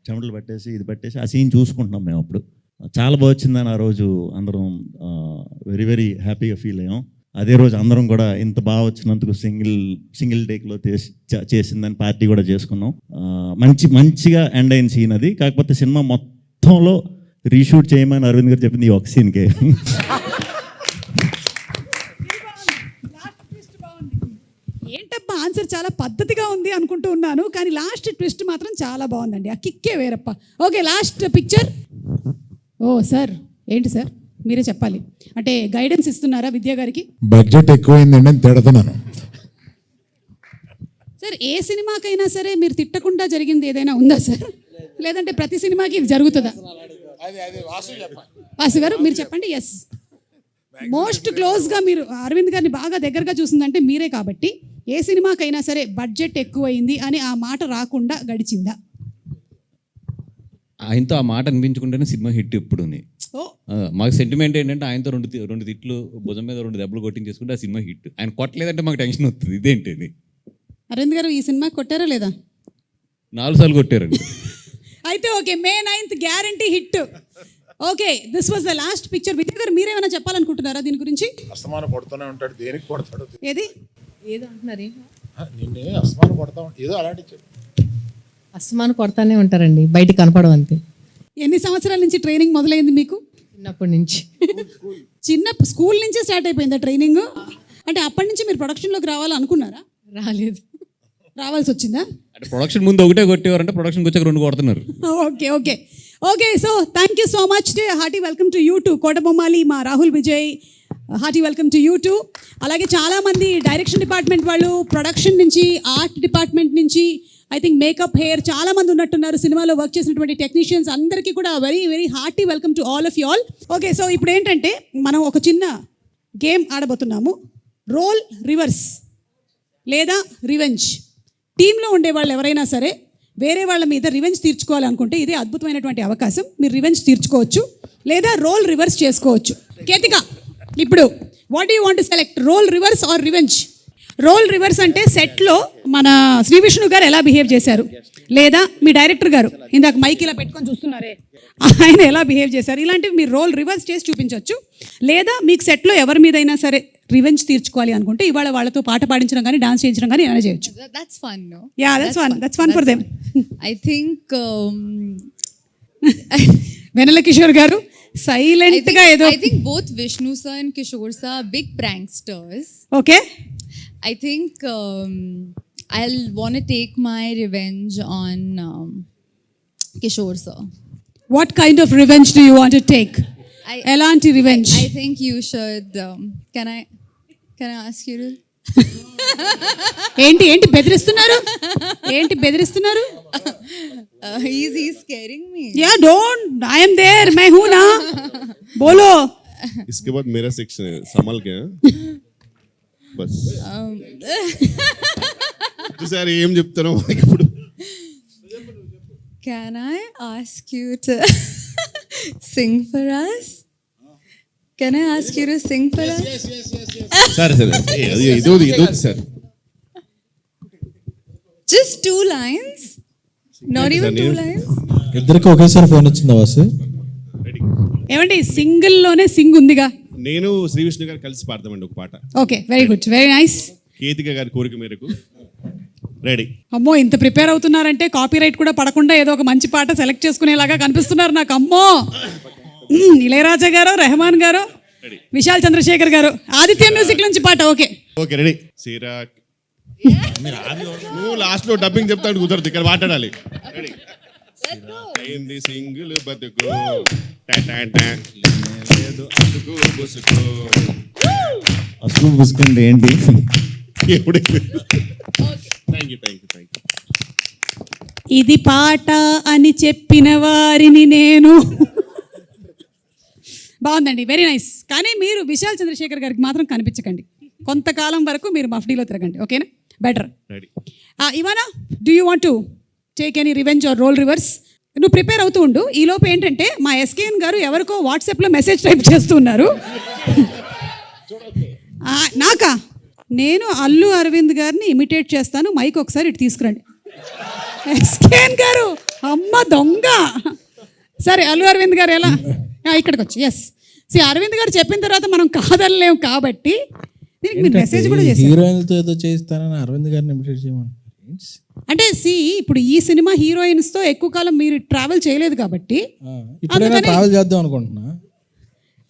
చెమటలు పట్టేసి ఇది పట్టేసి ఆ సీన్ చూసుకుంటున్నాం మేము. అప్పుడు చాలా బాగా వచ్చిందని ఆ రోజు అందరం వెరీ వెరీ హ్యాపీగా ఫీల్ అయ్యాం. అదే రోజు అందరం కూడా ఇంత బాగా వచ్చినందుకు సింగిల్ టేక్లో చేసిందని పార్టీ కూడా చేసుకున్నాం. మంచిగా ఎండ్ అయిన సీన్ అది. కాకపోతే సినిమా మొత్తంలో రీషూట్ చేయమని అరవింద్ గారు చెప్పింది ఈ ఒక సీన్కే. ఏంటప్ప ఆన్సర్ చాలా పద్ధతిగా ఉంది అనుకుంటూ ఉన్నాను, కానీ లాస్ట్ ట్విస్ట్ మాత్రం చాలా బాగుందండి. ఆ కిక్కే వేరప్ప. Okay, last picture. ఓ సార్, ఏంటి సార్ మీరే చెప్పాలి. అంటే గైడెన్స్ ఇస్తున్నారా విద్యా గారికి? బడ్జెట్ ఎక్కువైందండి అని తిడుతున్నాను సార్. ఏ సినిమాకైనా సరే మీరు తిట్టకుండా జరిగింది ఏదైనా ఉందా సార్? లేదంటే ప్రతి సినిమాకి ఇది జరుగుతుందా? వాసు గారు మీరు చెప్పండి. ఎస్, మోస్ట్ క్లోజ్గా మీరు అరవింద్ గారిని బాగా దగ్గరగా చూసిందంటే మీరే కాబట్టి ఏ సినిమాకైనా సరే బడ్జెట్ ఎక్కువైంది అని ఆ మాట రాకుండా గడిచిందా? ఆయనతో ఆ మాట అనిపించుకుంటేనే సినిమా హిట్ ఎప్పుడు ఓ మాకు సెంటిమెంట్ ఏంటంటే ఆయనతో రెండు తిట్లు భుజం మీద 2 దెబ్బలు కొట్టించేసుకుంటే ఆ సినిమా హిట్. ఆయన కొట్టలేదంటే మాకు టెన్షన్ వస్తుంది, ఇదేంటి అని. అరవింద్ గారు ఈ సినిమా కొట్టారా లేదా? 4 సార్లు కొట్టారండి. అయితే okay, May 9th guarantee hit. Okay, this was the last picture. Vijay గారు మీరేమైనా చెప్పాలనుకుంటున్నారా దీని గురించి? అస్తమానం కొడుతూనే ఉంటాడు, దేనికి కొడతాడు? ఏది ఏదో అంటున్నారు నిన్నే అస్తమానం కొడతా ఉంటాడు, ఏదో అలాంటి చెప్పు. అస్తమానం కొడతానే ఉంటారండి, బయట కనపడవు అంతే. ఎన్ని సంవత్సరాల నుంచి ట్రైనింగ్ మొదలైంది మీకు? చిన్నప్పటి నుంచి. చిన్న స్కూల్ నుంచే స్టార్ట్ అయిపోయిందా ట్రైనింగ్? అంటే అప్పటి నుంచి మీరు ప్రొడక్షన్లోకి రావాలనుకున్నారా? రాలేదు. రావాల్సి వచ్చిందా? అంటే ప్రొడక్షన్ ముందు ఒకటే కొట్టేవారంటే ప్రొడక్షన్కి వచ్చాక 2 కొడుతున్నారు. Okay okay okay, so thank you so much. Hearty welcome to you too. Kotabommali మా Rahul Vijay, hearty welcome to you too. అలాగే చాలామంది డైరెక్షన్ డిపార్ట్మెంట్ వాళ్ళు, ప్రొడక్షన్ నుంచి, ఆర్ట్ డిపార్ట్మెంట్ నుంచి, ఐ థింక్ మేకప్, హెయిర్, చాలామంది ఉన్నట్టున్నారు. సినిమాలో వర్క్ చేసినటువంటి టెక్నీషియన్స్ అందరికీ కూడా very very hearty welcome to all of you all. Okay, so ఇప్పుడు ఏంటంటే మనం ఒక చిన్న గేమ్ ఆడబోతున్నాము. రోల్ రివర్స్ లేదా రివెంజ్. టీంలో ఉండే వాళ్ళు ఎవరైనా సరే వేరే వాళ్ళ మీద రివెంజ్ తీర్చుకోవాలనుకుంటే ఇదే అద్భుతమైనటువంటి అవకాశం. మీరు రివెంజ్ తీర్చుకోవచ్చు లేదా రోల్ రివర్స్ చేసుకోవచ్చు. కేతిక, ఇప్పుడు what you want to select, role reverse or revenge? Role reverse అంటే సెట్లో మన శ్రీ విష్ణు గారు ఎలా బిహేవ్ చేశారు, లేదా మీ డైరెక్టర్ గారు ఇందాక మైక్ ఇలా పెట్టుకొని చూస్తున్నారే ఆయన ఎలా బిహేవ్ చేశారు, ఇలాంటివి మీరు రోల్ రివర్స్ చేసి చూపించవచ్చు. లేదా మీకు సెట్లో ఎవరి మీదైనా సరే రివెంజ్ తీర్చుకోవాలి అనుకుంటే ఇవాళ వాళ్ళతో పాట పాడించడం కానీ డాన్స్ చేయించడం కానీ ఏమైనా చేయొచ్చు. That's fun, no? Yeah, that's fun for them. I think వెనెల కిషోర్ గారు సైలెంట్ గా ఏదో. I think both Vishnu sir and Kishore sir are big pranksters. Okay, I think I'll want to take my revenge on Kishore sir. What kind of revenge do you want to take? ఎలాంటి revenge? I think you should. Can I ask you to? ఏంటి బెదిరిస్తున్నారు? ఏంటి బెదిరిస్తున్నారు? He's scaring me. Yeah, don't, I am there, మై హూ నా, బోలో. इसके बाद मेरा सेक्शन है, संभल के बस. सर ఏం చెప్తారో ఇప్పుడు. Can I ask you to sing for us? Can I ask you to sing for us? సరే ఇది sir. Just 2 lines. Not even 2 lines. ఇద్దరికి ఒకేసారి ఫోన్ వచ్చిందా వాసు? ఏమండి సింగిల్లోనే సింగ్ ఉందిగా. నేను శ్రీ విష్ణు గారు కలిసి పాడతామండి ఒక పాట. Okay, very good, very nice. Ketika గారి కోరిక మేరకు రెడీ. అమ్మో, ఇంత ప్రిపేర్ అవుతున్నారంటే కాపీరైట్ కూడా పడకుండా ఏదో ఒక మంచి పాట సెలెక్ట్ చేసుకునేలాగా కనిపిస్తున్నారు నాకు. అమ్మో, ఇళయరాజా గారు, రెహమాన్ గారు, విశాల్ చంద్రశేఖర్ గారు, ఆదిత్య మ్యూజిక్ నుంచి పాట. Okay okay, ready. సిరాక్ నువ్వు లాస్ట్ లో డబ్బింగ్ చెప్తాడు, కుదరదు, ఇక్కడ మాట్లాడాలి. రెడీ. అయింది సింగిల్ బతుకు, లేదు అతుకు బుసుకు. అసలు పుసుకుంటే ఏంటి? Thank you. ఇది పాట అని చెప్పిన వారిని నేను. బాగుందండి, వెరీ నైస్. కానీ మీరు విశాల్ చంద్రశేఖర్ గారికి మాత్రం కనిపించకండి, కొంతకాలం వరకు మీరు మఫ్డీలో తిరగండి, ఓకేనా? Better. Ivana, do you want to take any revenge or role reverse? నువ్వు ప్రిపేర్ అవుతూ ఉండు. ఈ లోపు ఏంటంటే మా ఎస్కేఎన్ గారు ఎవరికో వాట్సాప్లో మెసేజ్ టైప్ చేస్తున్నారు. నాకా? నేను అల్లు అరవింద్ గారిని ఇమిటేట్ చేస్తాను, మైక్ ఒకసారి ఇటు తీసుకురండి. ఎస్కేఎన్ గారు, అమ్మ దొంగ. సరే, అల్లు అరవింద్ గారు ఎలా ఇక్కడికి వచ్చి, ఎస్, అరవింద్ గారు చెప్పిన తర్వాత మనం కాదనలేము కాబట్టి దీనికి మీరు మెసేజ్ కూడా చేశారు. హీరోయిన్తో ఏదో చేస్తానని అరవింద్ గారిని ఇమిటేట్ చేయమని. అంటే ఇప్పుడు ఈ సినిమా హీరోయిన్స్తో ఎక్కువ కాలం మీరు ట్రావెల్ చేయలేదు కాబట్టి ఇప్పుడైనా ట్రావెల్ చేద్దాం అనుకుంటున్నా.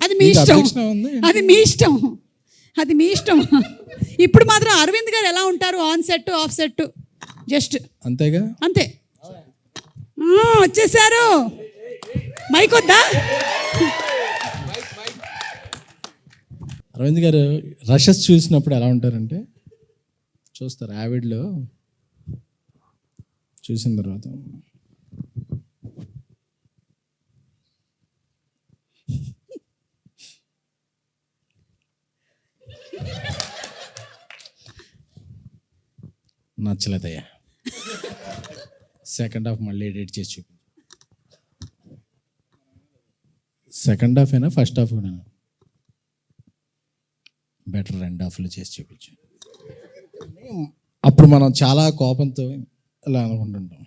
అది మీ ఇష్టం, అది మీ ఇష్టం. ఇప్పుడు మాత్రం అరవింద్ గారు ఎలా ఉంటారు, on set of set just అంతేగా, అంతే. వచ్చేసారు, మైక్ వద్దా? అరవింద్ గారు రషెస్ చూసినప్పుడు ఎలా ఉంటారంటే, చూస్తారు యావిడ్లో చూసిన తర్వాత నచ్చలేదయ్యా. సెకండ్ హాఫ్ మళ్ళీ ఎడిట్ చేసి చూపి. సెకండ్ హాఫ్ అయినా ఫస్ట్ హాఫ్ కూడా బెటర్, రెండు హాఫ్లు చేసి చూపించు. అప్పుడు మనం చాలా కోపంతో ఇలా అనుకుంటుంటాం.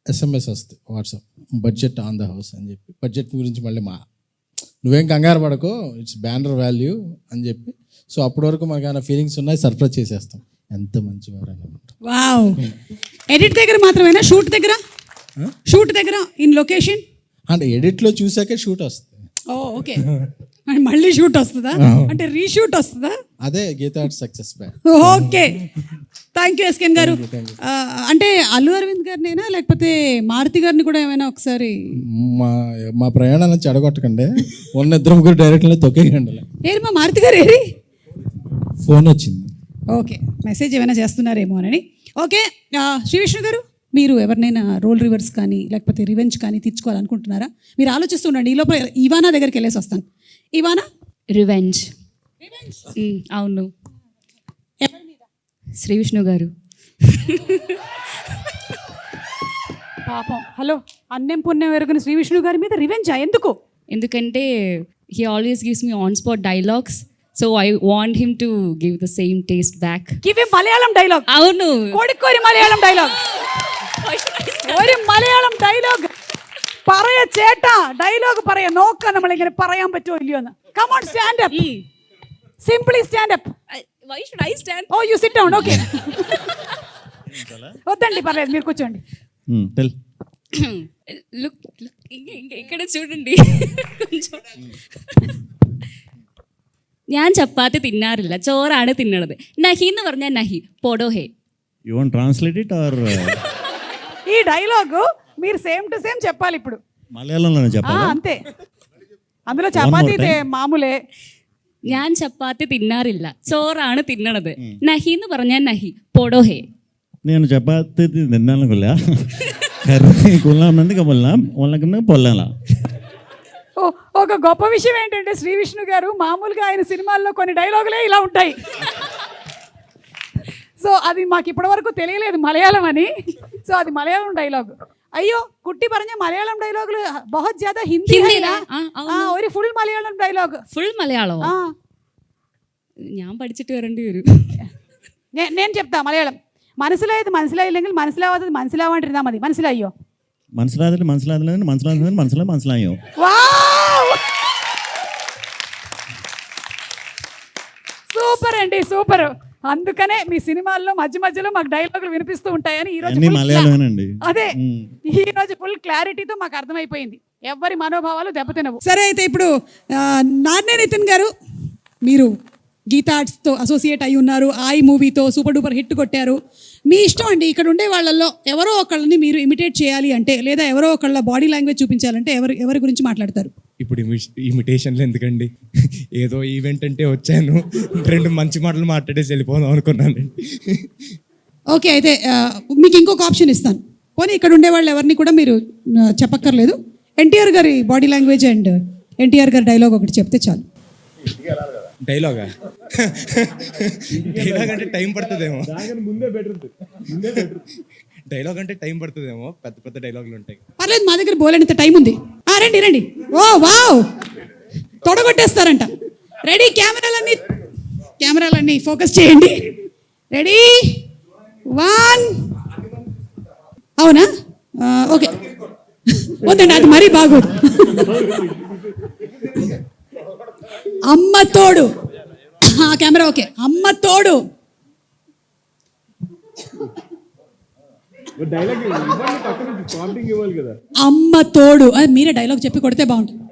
SMS వస్తుంది WhatsApp, budget on the house అని చెప్పి బడ్జెట్ గురించి మళ్ళీ నువ్వేం కంగారు పడకో, ఇట్స్ బ్యానర్ వాల్యూ అని చెప్పి. సో అప్పటి వరకు మనకు ఏమైనా ఫీలింగ్స్ ఉన్నాయి, సర్ప్రైజ్ చేసేస్తాం. ఎంత మంచివారు అనుకుంటాం. వావ్. ఎడిట్ దగ్గర మాత్రమేనా, షూట్ దగ్గర? షూట్ దగ్గర ఇన్ లొకేషన్ అంటే ఎడిట్లో చూసాకే షూట్ వస్తుంది. ఓ ఓకే. మళ్ళీ షూట్ వస్తుందా, అంటే రీషూట్ వస్తుందా? అదే Geetha success back. Okay, thank you SKN garu. అంటే అల్లు అరవింద్ గారినేనా లేకపోతే మారుతి గారిని కూడా ఏమైనా ఒకసారి మా ప్రయాణాన్ని చెడగొట్టకండి, ఉన్న ఇద్దరు ముగ్గురు డైరెక్ట్గా తొక్కేయండి. ఏరి మా మారుతి గారు ఏరి? ఫోన్ వచ్చింది. ఓకే, మెసేజ్ ఏమైనా చేస్తున్నారేమో అని. ఓకే, శ్రీ విష్ణు గారు, మీరు ఎవరినైనా రోల్ రివర్స్ కానీ లేకపోతే రివెంజ్ కానీ తీర్చుకోవాలనుకుంటున్నారా? మీరు ఆలోచిస్తుండండి, ఈ లోపల ఇవానా దగ్గరికి వెళ్ళేసి వస్తాను. ఇవానా రివెంజ్. అవును, శ్రీ విష్ణు గారు. పాపం, హలో, అన్నం పుణ్యం ఎరుగున శ్రీ విష్ణు గారి మీద రివెంజా? ఎందుకు? ఎందుకంటే he always gives me on spot dialogues, so I want him to give the same taste back. Give him Malayalam dialogue. అవును, కోడికోరి మలయాళం డైలాగ్. ഒരു മലയാളം ഡയലോഗ് പറയ ചേട്ടാ, ഡയലോഗ് പറയ, നോക്കാം നമ്മളിങ്ങനെ പറയാൻ പറ്റുമോ ഇല്ലയോ എന്ന്. Come on, stand up, simply stand up. Why should I stand? Oh you sit down. Okay, వద్దండి పర్లేదు, మీరు కూర్చోండి. టెల్. లుక్, ఇక్కడ చూడండి. ഞാൻ ചപ്പാത്തി തിന്നാറില്ല, ചോറാണ് തിന്നണത്. നഹി എന്ന് പറഞ്ഞാൽ നഹി, പോടോ ഹേ. You want translate it or? ఈ డైలాగు మీరు సేమ్ టు సేమ్ చెప్పాలి ఇప్పుడు. మలయాళంలోనే చెప్పాలి. అంతే, అందులో చపాతీ మామూలే. ഞാൻ ചപ്പാത്തി തിന്നാറില്ല, ചോറാണ് തിന്നണത്. നഹി എന്ന് പറഞ്ഞാൽ നഹി, പോടോ హే. నేను చపాతి తిన్నాను కొల్లా, కర్రీ కొల్లామంది కొల్లాం, వాళ్ళకన్నా పొల్లాలా. ఒక గొప్ప విషయం ఏంటంటే శ్రీ విష్ణు గారు మామూలుగా ఆయన సినిమాల్లో కొన్ని డైలాగులే ఇలా ఉంటాయి. సో అది మాకు ఇప్పటివరకు తెలియలేదు మలయాళం అని. సో అది మలయాళం డైలాగ్. అయ్యో കുട്ടി പറഞ്ഞ മലയാളം ഡയലോഗില് बहुत ज्यादा ഹിന്ദി ഒരു full Malayalam dialogue. Full Malayalam ഞാൻ പഠിച്ചിട്ട് വരേണ്ടി വരും. నేను చెప్తా మలయాళం. മനസ്സിലായത് മനസ്സിലായില്ലെങ്കിൽ മനസ്സിലാവാത്തത് മനസ്സിലാവാണ്ടിരുന്നാൽ മതി. മനസ്സിലായോ? മനസ്സിലായോ? సూపర్ అండి, సూపర్. అందుకనే మీ సినిమాల్లో మధ్య మధ్యలో మాకు డైలాగులు వినిపిస్తూ ఉంటాయని ఈ రోజు అదే ఈ రోజు ఫుల్ క్లారిటీతో మాకు అర్థమైపోయింది. ఎవరి మనోభావాలు దెబ్బతినవు. సరే, అయితే ఇప్పుడు నాన్నే నితిన్ గారు, మీరు గీతా ఆర్ట్స్తో అసోసియేట్ అయి ఉన్నారు. ఆయి మూవీతో సూపర్ డూపర్ హిట్ కొట్టారు. మీ ఇష్టం అండి, ఇక్కడ ఉండే వాళ్ళల్లో ఎవరో ఒకళ్ళని మీరు ఇమిటేట్ చేయాలి అంటే, లేదా ఎవరో ఒకళ్ళ బాడీ లాంగ్వేజ్ చూపించాలంటే ఎవరి గురించి మాట్లాడతారు? ఇప్పుడు ఇమిటేషన్లు ఎందుకండి, ఏదో ఈవెంట్ అంటే వచ్చాను, రెండు మంచి మాటలు మాట్లాడేసి వెళ్ళిపోదాం అనుకున్నానండి. ఓకే, అయితే మీకు ఇంకొక ఆప్షన్ ఇస్తాను. పోనీ ఇక్కడ ఉండే వాళ్ళు ఎవరిని కూడా మీరు చెప్పక్కర్లేదు. ఎన్టీఆర్ గారి బాడీ లాంగ్వేజ్ అండ్ ఎన్టీఆర్ గారి డైలాగ్ ఒకటి చెప్తే చాలు. డైలాగ్ అంటే టైం పడుతుందేమో, డైలాగ్ అంటే టైం పడుతుందేమో, పెద్ద పెద్ద డైలాగులు ఉంటాయి. పర్లేదు, మా దగ్గర బోలేనంత టైం ఉంది. రండి రండి. ఓ వావ్, తొడగొట్టేస్తారంట. రెడీ, కెమెరాలన్నీ ఫోకస్ చేయండి. రెడీ, 1. అవునా? ఓకే, వద్దండి, అది మరీ బాగోదు. అమ్మ తోడు, కెమెరా ఓకే. అమ్మ తోడు, అమ్మ తోడు. అది మీరే డైలాగ్ చెప్పి కొడితే బాగుంటుంది.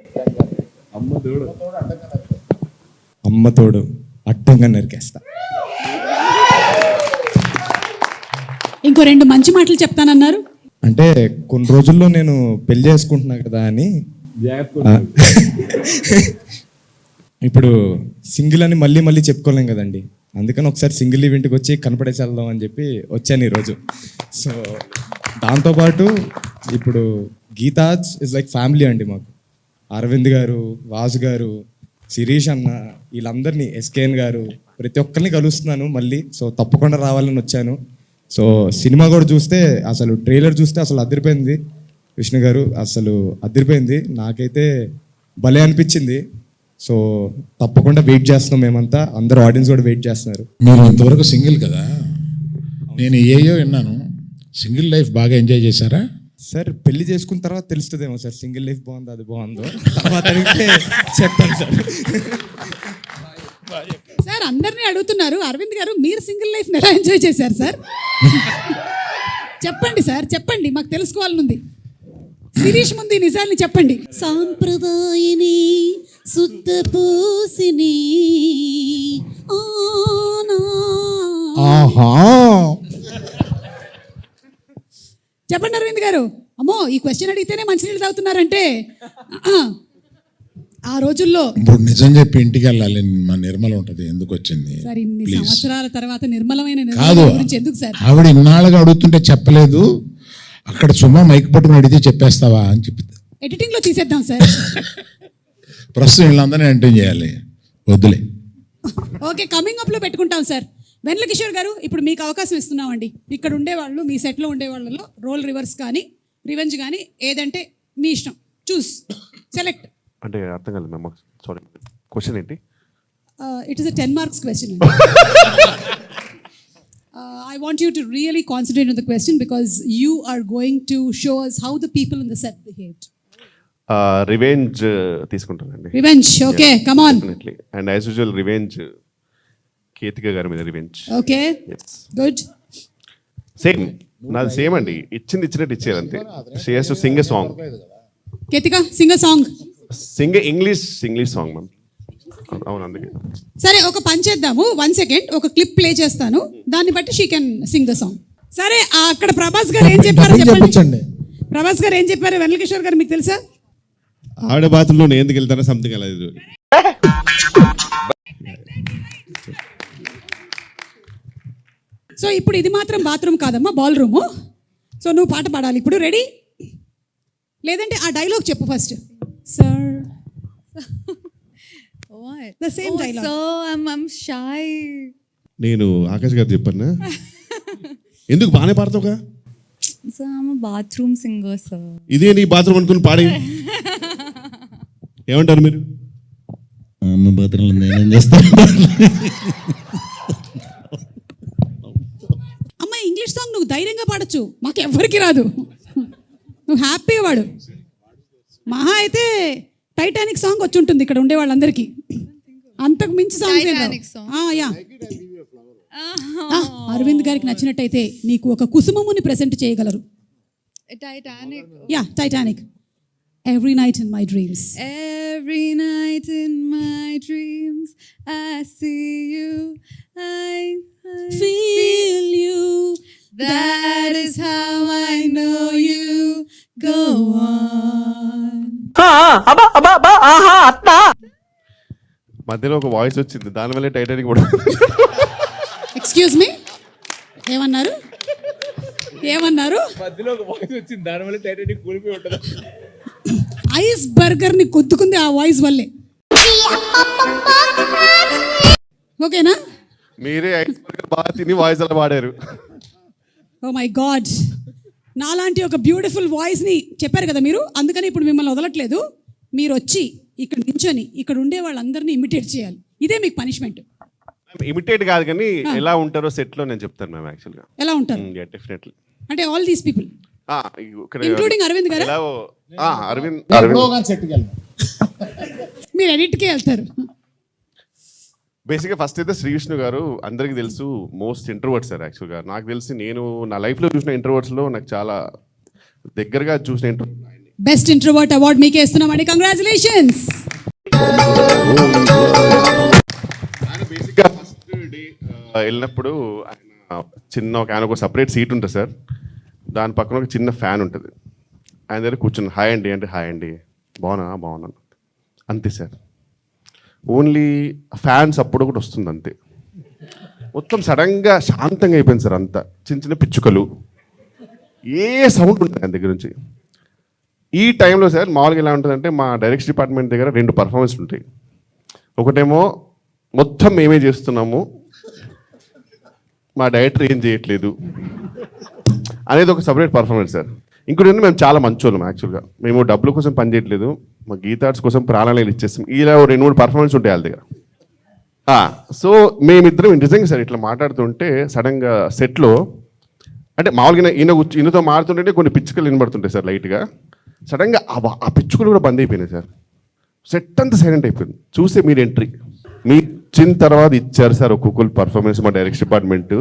అమ్మ తోడు అడ్డంగా నరికేస్తా. ఇంకో 2 మంచి మాటలు చెప్తానన్నారు. అంటే కొన్ని రోజుల్లో నేను పెళ్లి చేసుకుంటున్నా కదా అని, ఇప్పుడు సింగిల్ అని మళ్ళీ మళ్ళీ చెప్పుకోలేం కదండి, అందుకని ఒకసారి సింగిల్ ఈవెంట్కి వచ్చి కనపడేసి వెళ్దాం అని చెప్పి వచ్చాను ఈరోజు. సో దాంతోపాటు ఇప్పుడు గీతాజ్ ఇస్ లైక్ ఫ్యామిలీ అండి మాకు. అరవింద్ గారు, వాసు గారు, శిరీష్ అన్న, వీళ్ళందరినీ, ఎస్కేఎన్ గారు, ప్రతి ఒక్కరిని కలుస్తున్నాను మళ్ళీ. సో తప్పకుండా రావాలని వచ్చాను. సో సినిమా కూడా చూస్తే అసలు ట్రైలర్ చూస్తే అసలు అదిరిపోయింది విష్ణు గారు, అసలు అదిరిపోయింది. నాకైతే భలే అనిపించింది. సో తప్పకుండా వెయిట్ చేస్తున్నాం మేమంతా, అందరూ ఆడియన్స్ కూడా వెయిట్ చేస్తున్నారు. మీరు ఇంతవరకు సింగిల్ కదా, నేను ఏయో విన్నాను. సింగిల్ లైఫ్ బాగా ఎంజాయ్ చేశారా? సార్ పెళ్లి చేసుకున్న తర్వాత తెలుస్తుందేమో సార్ సింగిల్ లైఫ్ బాగుందో అది బాగుందో, తర్వాత అడిగితే చెప్తాను సార్. సార్ అందరినీ అడుగుతున్నారు, అరవింద్ గారు మీరు సింగిల్ లైఫ్ ఎలా ఎంజాయ్ చేశారు సార్? చెప్పండి సార్, చెప్పండి, మాకు తెలుసుకోవాలనుంది. శిరీష్ ముందు ఈ నిజాల్ని చెప్పండి. సాంప్రదాయని శుద్ధ పూసిని ఆహా, చెప్పండి అరవింద్ గారు. అమ్మో ఈ క్వశ్చన్ అడిగితేనే మంచినీళ్ళు తాగుతున్నారంటే ఆ రోజుల్లో. ఇప్పుడు నిజం చెప్పి ఇంటికి వెళ్ళాలి, మా నిర్మల ఉంటుంది, ఎందుకు వచ్చింది? సార్ ఇన్ని Please. సంవత్సరాల తర్వాత నిర్మలమైన కాదు, నిర్మల గురించి ఎందుకు సార్? ఆవిడ ఇన్నాళ్ళుగా అడుగుతుంటే చెప్పలేదు. అక్కడ సుమా మైక్ పట్టుకుని అడిగితే చెప్పేస్తావా అని చెప్పి ఎడిటింగ్ లో తీసేద్దాం సార్. ప్రస్తుతం వీళ్ళందరినీ ఎంటర్టైన్ చేయాలి, వద్దులే. ఓకే, కమింగ్ అప్ లో పెట్టుకుంటాం సార్. వెన్నెల కిషోర్ గారు, ఇప్పుడు మీకు అవకాశం ఇస్తున్నామండి. ఇక్కడ ఉండేవాళ్ళు, మీ సెట్లో ఉండే వాళ్ళలో రోల్ రివర్స్ కానీ రివెంజ్ కానీ ఏదంటే మీ ఇష్టం, చూస్ సెలెక్ట్. అంటే అర్థం కాలేదు మ్యామ్, సారీ, క్వశ్చన్ ఏంటి? It is a 10 marks question. I want you to really concentrate on the question because you are going to show us how the people in the set behaved. Revenge తీసుకుంటానండి. Revenge, okay, come on. Definitely. And as usual revenge Ketika గారి మీద రివెంజ్. Okay, good. సేమ్ నాది సేమ్ అండి, ఇచ్చింది ఇచ్చినట్టు ఇచ్చేది అంతే. She has to sing a song. Ketika, sing a song. Singh English song ma'am. అవును, అందుకే. సరే, ఒక పని చేద్దాము. 1 second, ఒక క్లిప్ ప్లే చేస్తాను, దాన్ని బట్టి she can sing the song. సరే, అక్కడ ప్రభాస్ గారు ఏం చెప్పారో చెప్పండి. ప్రభాస్ గారు ఏం చెప్పారు వెన్నెల కిషోర్ గారు మీకు తెలుసా? ఆవిడ బాత్రూంలో నేను ఎందుకు వెళ్తానో సంథింగ్ అలా. సో ఇప్పుడు ఇది మాత్రం బాత్రూమ్ కాదమ్మా, బాల్ రూము. సో నువ్వు పాట పాడాలి ఇప్పుడు. రెడీ? లేదంటే ఆ డైలాగ్ చెప్పు first. Sir the same dialogue. So I'm shy. నేను ఆకాష్ గారు చెప్పన్నా, ఎందుకు బాగానే పాడతావుగా? So I'm a bathroom singer, sir. ఇదే నీ బాత్రూమ్ అనుకుని పాడి. ఏమంటారు మీరు? అమ్మ బాత్రూంలో నేనేం చేస్తాను? అమ్మ ఇంగ్లీష్ సాంగ్ నువ్వు ధైర్యంగా పాడొచ్చు, మాకు ఎవ్వరికి రాదు. నువ్వు హ్యాపీగా పాడు. మహా అయితే టైటానిక్ సాంగ్ వచ్చి ఉంటుంది ఇక్కడ ఉండే వాళ్ళందరికీ, అంతకు మించి సాంగ్. యా, అరవింద్ గారికి నచ్చినట్టయితే నీకు ఒక కుసుమముని ప్రెజెంట్ చేయగలరు. Titanic. Yeah, Titanic. Every night in my dreams. Every night in my dreams I see you, I Feel you. That is how I know you. Go on. మధ్యలో ఒక వాయిస్ వచ్చింది, దానివల్లే టైటానిక్ కూడా. ఎక్స్క్యూజ్ మీ, ఏమన్నారు? మధ్యలో ఒక వాయిస్ వచ్చింది, దానివల్ల టైటానిక్ కూలిపోయి ఉంటుంది. ఐస్ బర్గర్ ని కొద్దుకుంది ఆ వాయిస్ వల్లే. ఓకేనా? మీరే ఐస్ బర్గర్ బాగా తిని వాయిస్ అలా పాడారు. ఓ మై గాడ్, నాలాంటి ఒక బ్యూటిఫుల్ వాయిస్ ని చెప్పారు కదా మీరు, అందుకని ఇప్పుడు మిమ్మల్ని వదలట్లేదు. మీరు వచ్చి ఇక్కడ నించొని ఇక్కడ ఉండే వాళ్ళందరినీ ఇమిటేట్ చేయాలి. ఇదే మీకు పనిష్మెంట్. ఇమిటేట్ కాదు కానీ ఎలా ఉంటారో సెట్ లో నేను చెప్తాను మ్యామ్. యాక్చువల్గా ఎలా ఉంటారు డెఫినెట్లీ అంటే ఆల్ దీస్ పీపుల్ ఇక్కడ ఇంక్లూడింగ్ అరవింద్ గారు. అరవింద్ మీరు ఎడిట్కే వెళ్తారు. బేసిక్గా ఫస్ట్ అయితే శ్రీ విష్ణు గారు అందరికీ తెలుసు మోస్ట్ ఇంట్రోవర్ట్ సార్. యాక్చువల్గా నాకు తెలిసి నేను నా లైఫ్లో చూసిన ఇంట్రోవర్ట్స్లో నాకు చాలా దగ్గరగా చూసిన ఇంట్రోవర్ట్. బెస్ట్ ఇంట్రోవర్ట్ అవార్డ్ మీకే ఇస్తున్నామండి, కంగ్రాచులేషన్స్. ఆయన బేసిక్గా ఫస్ట్ డే వెళ్ళినప్పుడు ఆయన ఒక సపరేట్ సీట్ ఉంటుంది సార్, దాని పక్కన ఒక చిన్న ఫ్యాన్ ఉంటుంది. ఆయన దగ్గర కూర్చుని హాయ్ అండి అంటే హాయ్ అండి, బాగున్నాను అంతే సార్. ఓన్లీ ఫ్యాన్స్ అప్పుడు ఒకటి వస్తుంది అంతే. మొత్తం సడన్గా శాంతంగా అయిపోయింది సార్. అంతా చిన్న చిన్న పిచ్చుకలు, ఏ సౌండ్ ఉంటుంది ఆయన దగ్గర నుంచి. ఈ టైంలో సార్ మామూలుగా ఎలా ఉంటుందంటే మా డైరెక్షన్ డిపార్ట్మెంట్ దగ్గర 2 పర్ఫార్మెన్స్ ఉంటాయి. ఒకటేమో మొత్తం మేమే చేస్తున్నాము, మా డైరెక్టర్ ఏం చేయట్లేదు అనేది ఒక సపరేట్ పర్ఫార్మెన్స్ సార్. ఇంకోటి మేము చాలా మంచోళ్ళం యాక్చువల్గా. మేము డబ్బుల కోసం పని చేయట్లేదు, మా గీతార్ట్స్ కోసం ప్రాణాలు ఇచ్చేస్తాం. ఇలా 2-3 పర్ఫార్మెన్స్ ఉంటాయి వాళ్ళ దగ్గర. సో మేమిద్దరం నిజంగా సార్ ఇట్లా మాట్లాడుతుంటే సడన్గా సెట్లో అంటే మామూలుగా ఈయనతో మారుతుంటే కొన్ని పిచ్చుకలు వినబడుతుంటాయి సార్ లైట్గా. సడన్గా ఆ పిచ్చుకలు కూడా బంద్ అయిపోయినాయి సార్. సెట్ అంతా సైలెంట్ అయిపోయింది. చూస్తే మీరు ఎంట్రీ మీ ఇచ్చిన తర్వాత ఇచ్చారు సార్ ఒక్కొక్కరు పర్ఫార్మెన్స్ మా డైరెక్షన్ డిపార్ట్మెంట్.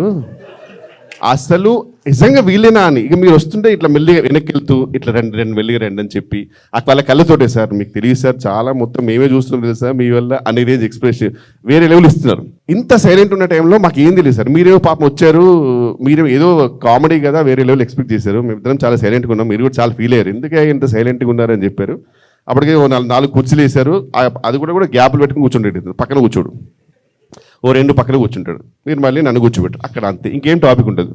అసలు నిజంగా వీళ్ళేనా అని ఇక మీరు వస్తుంటే ఇట్లా మెల్లిగా వెనక్కి వెళ్తూ ఇట్లా రెండు మెల్లిగా రండి అని చెప్పి వాళ్ళ కళ్ళతోటే సార్ మీకు తెలియదు సార్ చాలా మొత్తం మేమే చూస్తున్నాం తెలుసు సార్ మీ వల్ల అన్ని రేంజ్ ఎక్స్ప్రెషన్ వేరే లెవెల్ ఇస్తున్నారు. ఇంత సైలెంట్ ఉన్న టైంలో మాకు ఏం తెలియదు సార్. మీరేమో పాపం వచ్చారు, మీరు ఏదో కామెడీ కదా వేరే లెవెల్ ఎక్స్పెక్ట్ చేశారు. మేమిద్దరం చాలా సైలెంట్గా ఉన్నాం, మీరు కూడా చాలా ఫీల్ అయ్యారు ఎందుకే ఇంత సైలెంట్గా ఉన్నారని చెప్పారు. అప్పటికే 4 కుర్చీలు వేశారు, అది కూడా గ్యాప్లు పెట్టుకుని కూర్చుండేది, పక్కన కూర్చోడు, 2 పక్కన కూర్చుంటాడు. మీరు మళ్ళీ నన్ను కూర్చోబెట్టారు అక్కడ, అంతే. ఇంకేం టాపిక్ ఉంటుంది.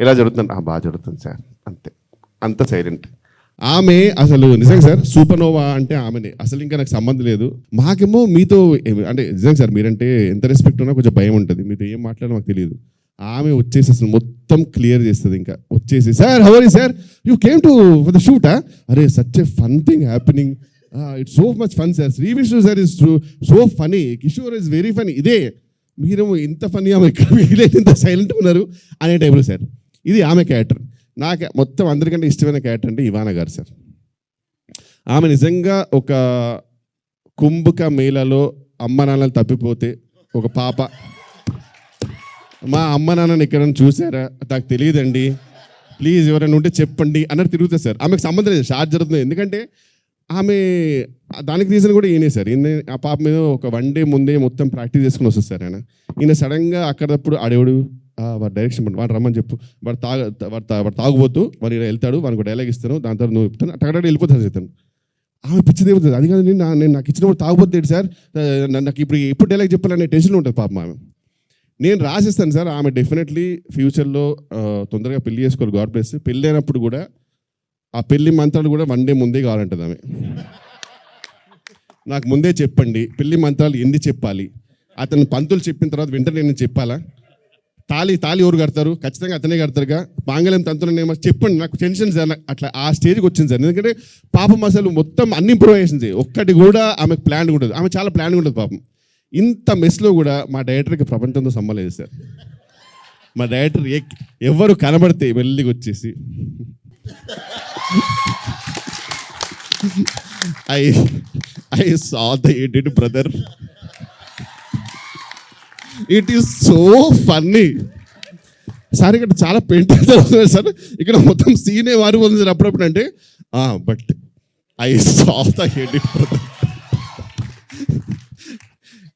ఎలా జరుగుతుంది? బాగా జరుగుతుంది సార్, అంతే. అంత సైలెంట్. ఆమె అసలు నిజంగా సార్ సూపర్నోవా అంటే ఆమెనే, అసలు ఇంకా నాకు సంబంధం లేదు. మాకేమో మీతో అంటే నిజంగా సార్ మీరంటే ఎంత రెస్పెక్ట్ ఉన్నా కొంచెం భయం ఉంటుంది, మీతో ఏం మాట్లాడో మాకు తెలియదు. ఆమె వచ్చేసి అసలు మొత్తం క్లియర్ చేస్తుంది. ఇంకా వచ్చేసి sir how are you sir, you came to for the షూటా, అరే such a fun thing happening, it's so much fun sir, Shri Vishnu sir is so funny, Kishore is very funny. ఇదే మీరేమో ఇంత ఫనీ, ఆమె ఇంత సైలెంట్గా ఉన్నారు అనే టైంలో సార్. ఇది ఆమె క్యారెక్టర్. నాకు మొత్తం అందరికంటే ఇష్టమైన క్యారెక్టర్ అంటే ఇవానా గారు సార్. ఆమె నిజంగా ఒక కుంభక మేళలో అమ్మ నాన్నలు తప్పిపోతే ఒక పాప, మా అమ్మ నాన్నని ఎక్కడైనా చూసారా, నాకు తెలియదండి, ప్లీజ్ ఎవరైనా ఉంటే చెప్పండి అన్నట్టు తిరుగుతుంది సార్. ఆమెకు సంబంధం లేదు, షార్ట్ జరుగుతుంది. ఎందుకంటే ఆమె దానికి రీజన్ కూడా ఈయనే సార్. ఈయన ఆ పాప మీద ఒక 1 డే ముందే మొత్తం ప్రాక్టీస్ చేసుకుని వస్తుంది సార్. ఈయన సడన్గా అక్కడప్పుడు ఆడేవాడు వాడు డైరెక్షన్ వాడు రమ్మని చెప్పు, వాడు తాగుబోతూ వాడు ఇలా వెళ్తాడు, వాడికి డైలాగ్ ఇస్తాను, దాని తర్వాత నువ్వు చెప్తాను, అక్కడ వెళ్ళిపోతాను చెప్తాను. ఆమె పిచ్చిది ఏమవుతుంది, అది కాదు నేను నాకు ఇచ్చినప్పుడు తాగుబోతుంది సార్, నాకు ఇప్పుడు డైలాగ్ చెప్పాలనే టెన్షన్ ఉంటుంది పాపం. ఆమె నేను రాసిస్తాను సార్. ఆమె డెఫినెట్లీ ఫ్యూచర్లో తొందరగా పెళ్లి చేసుకోవాలి, గాడ్ బ్లెస్. పెళ్ళి అయినప్పుడు కూడా ఆ పెళ్లి మంత్రాలు కూడా 1 డే ముందే కావాలంటుంది ఆమె. నాకు ముందే చెప్పండి పెళ్లి మంత్రాలు ఎన్ని చెప్పాలి, అతను పంతులు చెప్పిన తర్వాత వెంటనే నేను చెప్పాలా, తాళి ఎవరు కడతారు, ఖచ్చితంగా అతనే కడతారుగా, మాంగళ్యం తంతులనేమో చెప్పండి, నాకు టెన్షన్ సార్. అట్లా ఆ స్టేజ్కి వచ్చింది సార్. ఎందుకంటే పాపం అసలు మొత్తం అన్ని ఇంప్రూవైజేషన్స్, ఒక్కటి కూడా ఆమెకు ప్లాన్ ఉంటుంది. ఆమె చాలా ప్లాన్గా ఉంటుంది పాపం. ఇంత మెస్లో కూడా మా డైరెక్టర్కి ప్రపంచంతో సంబంధం లేదు సార్. మా డైరెక్టర్ ఎవరు కనబడితే మెల్లిగా వచ్చేసి I saw the edit, brother. It is so funny. Sir ఇక్కడ చాలా పెయింట్ అవుతుంది సార్, ఇక్కడ మొత్తం సీనే వారు ఉంది సార్ అప్పుడప్పుడు. అంటే but I saw the edit, brother.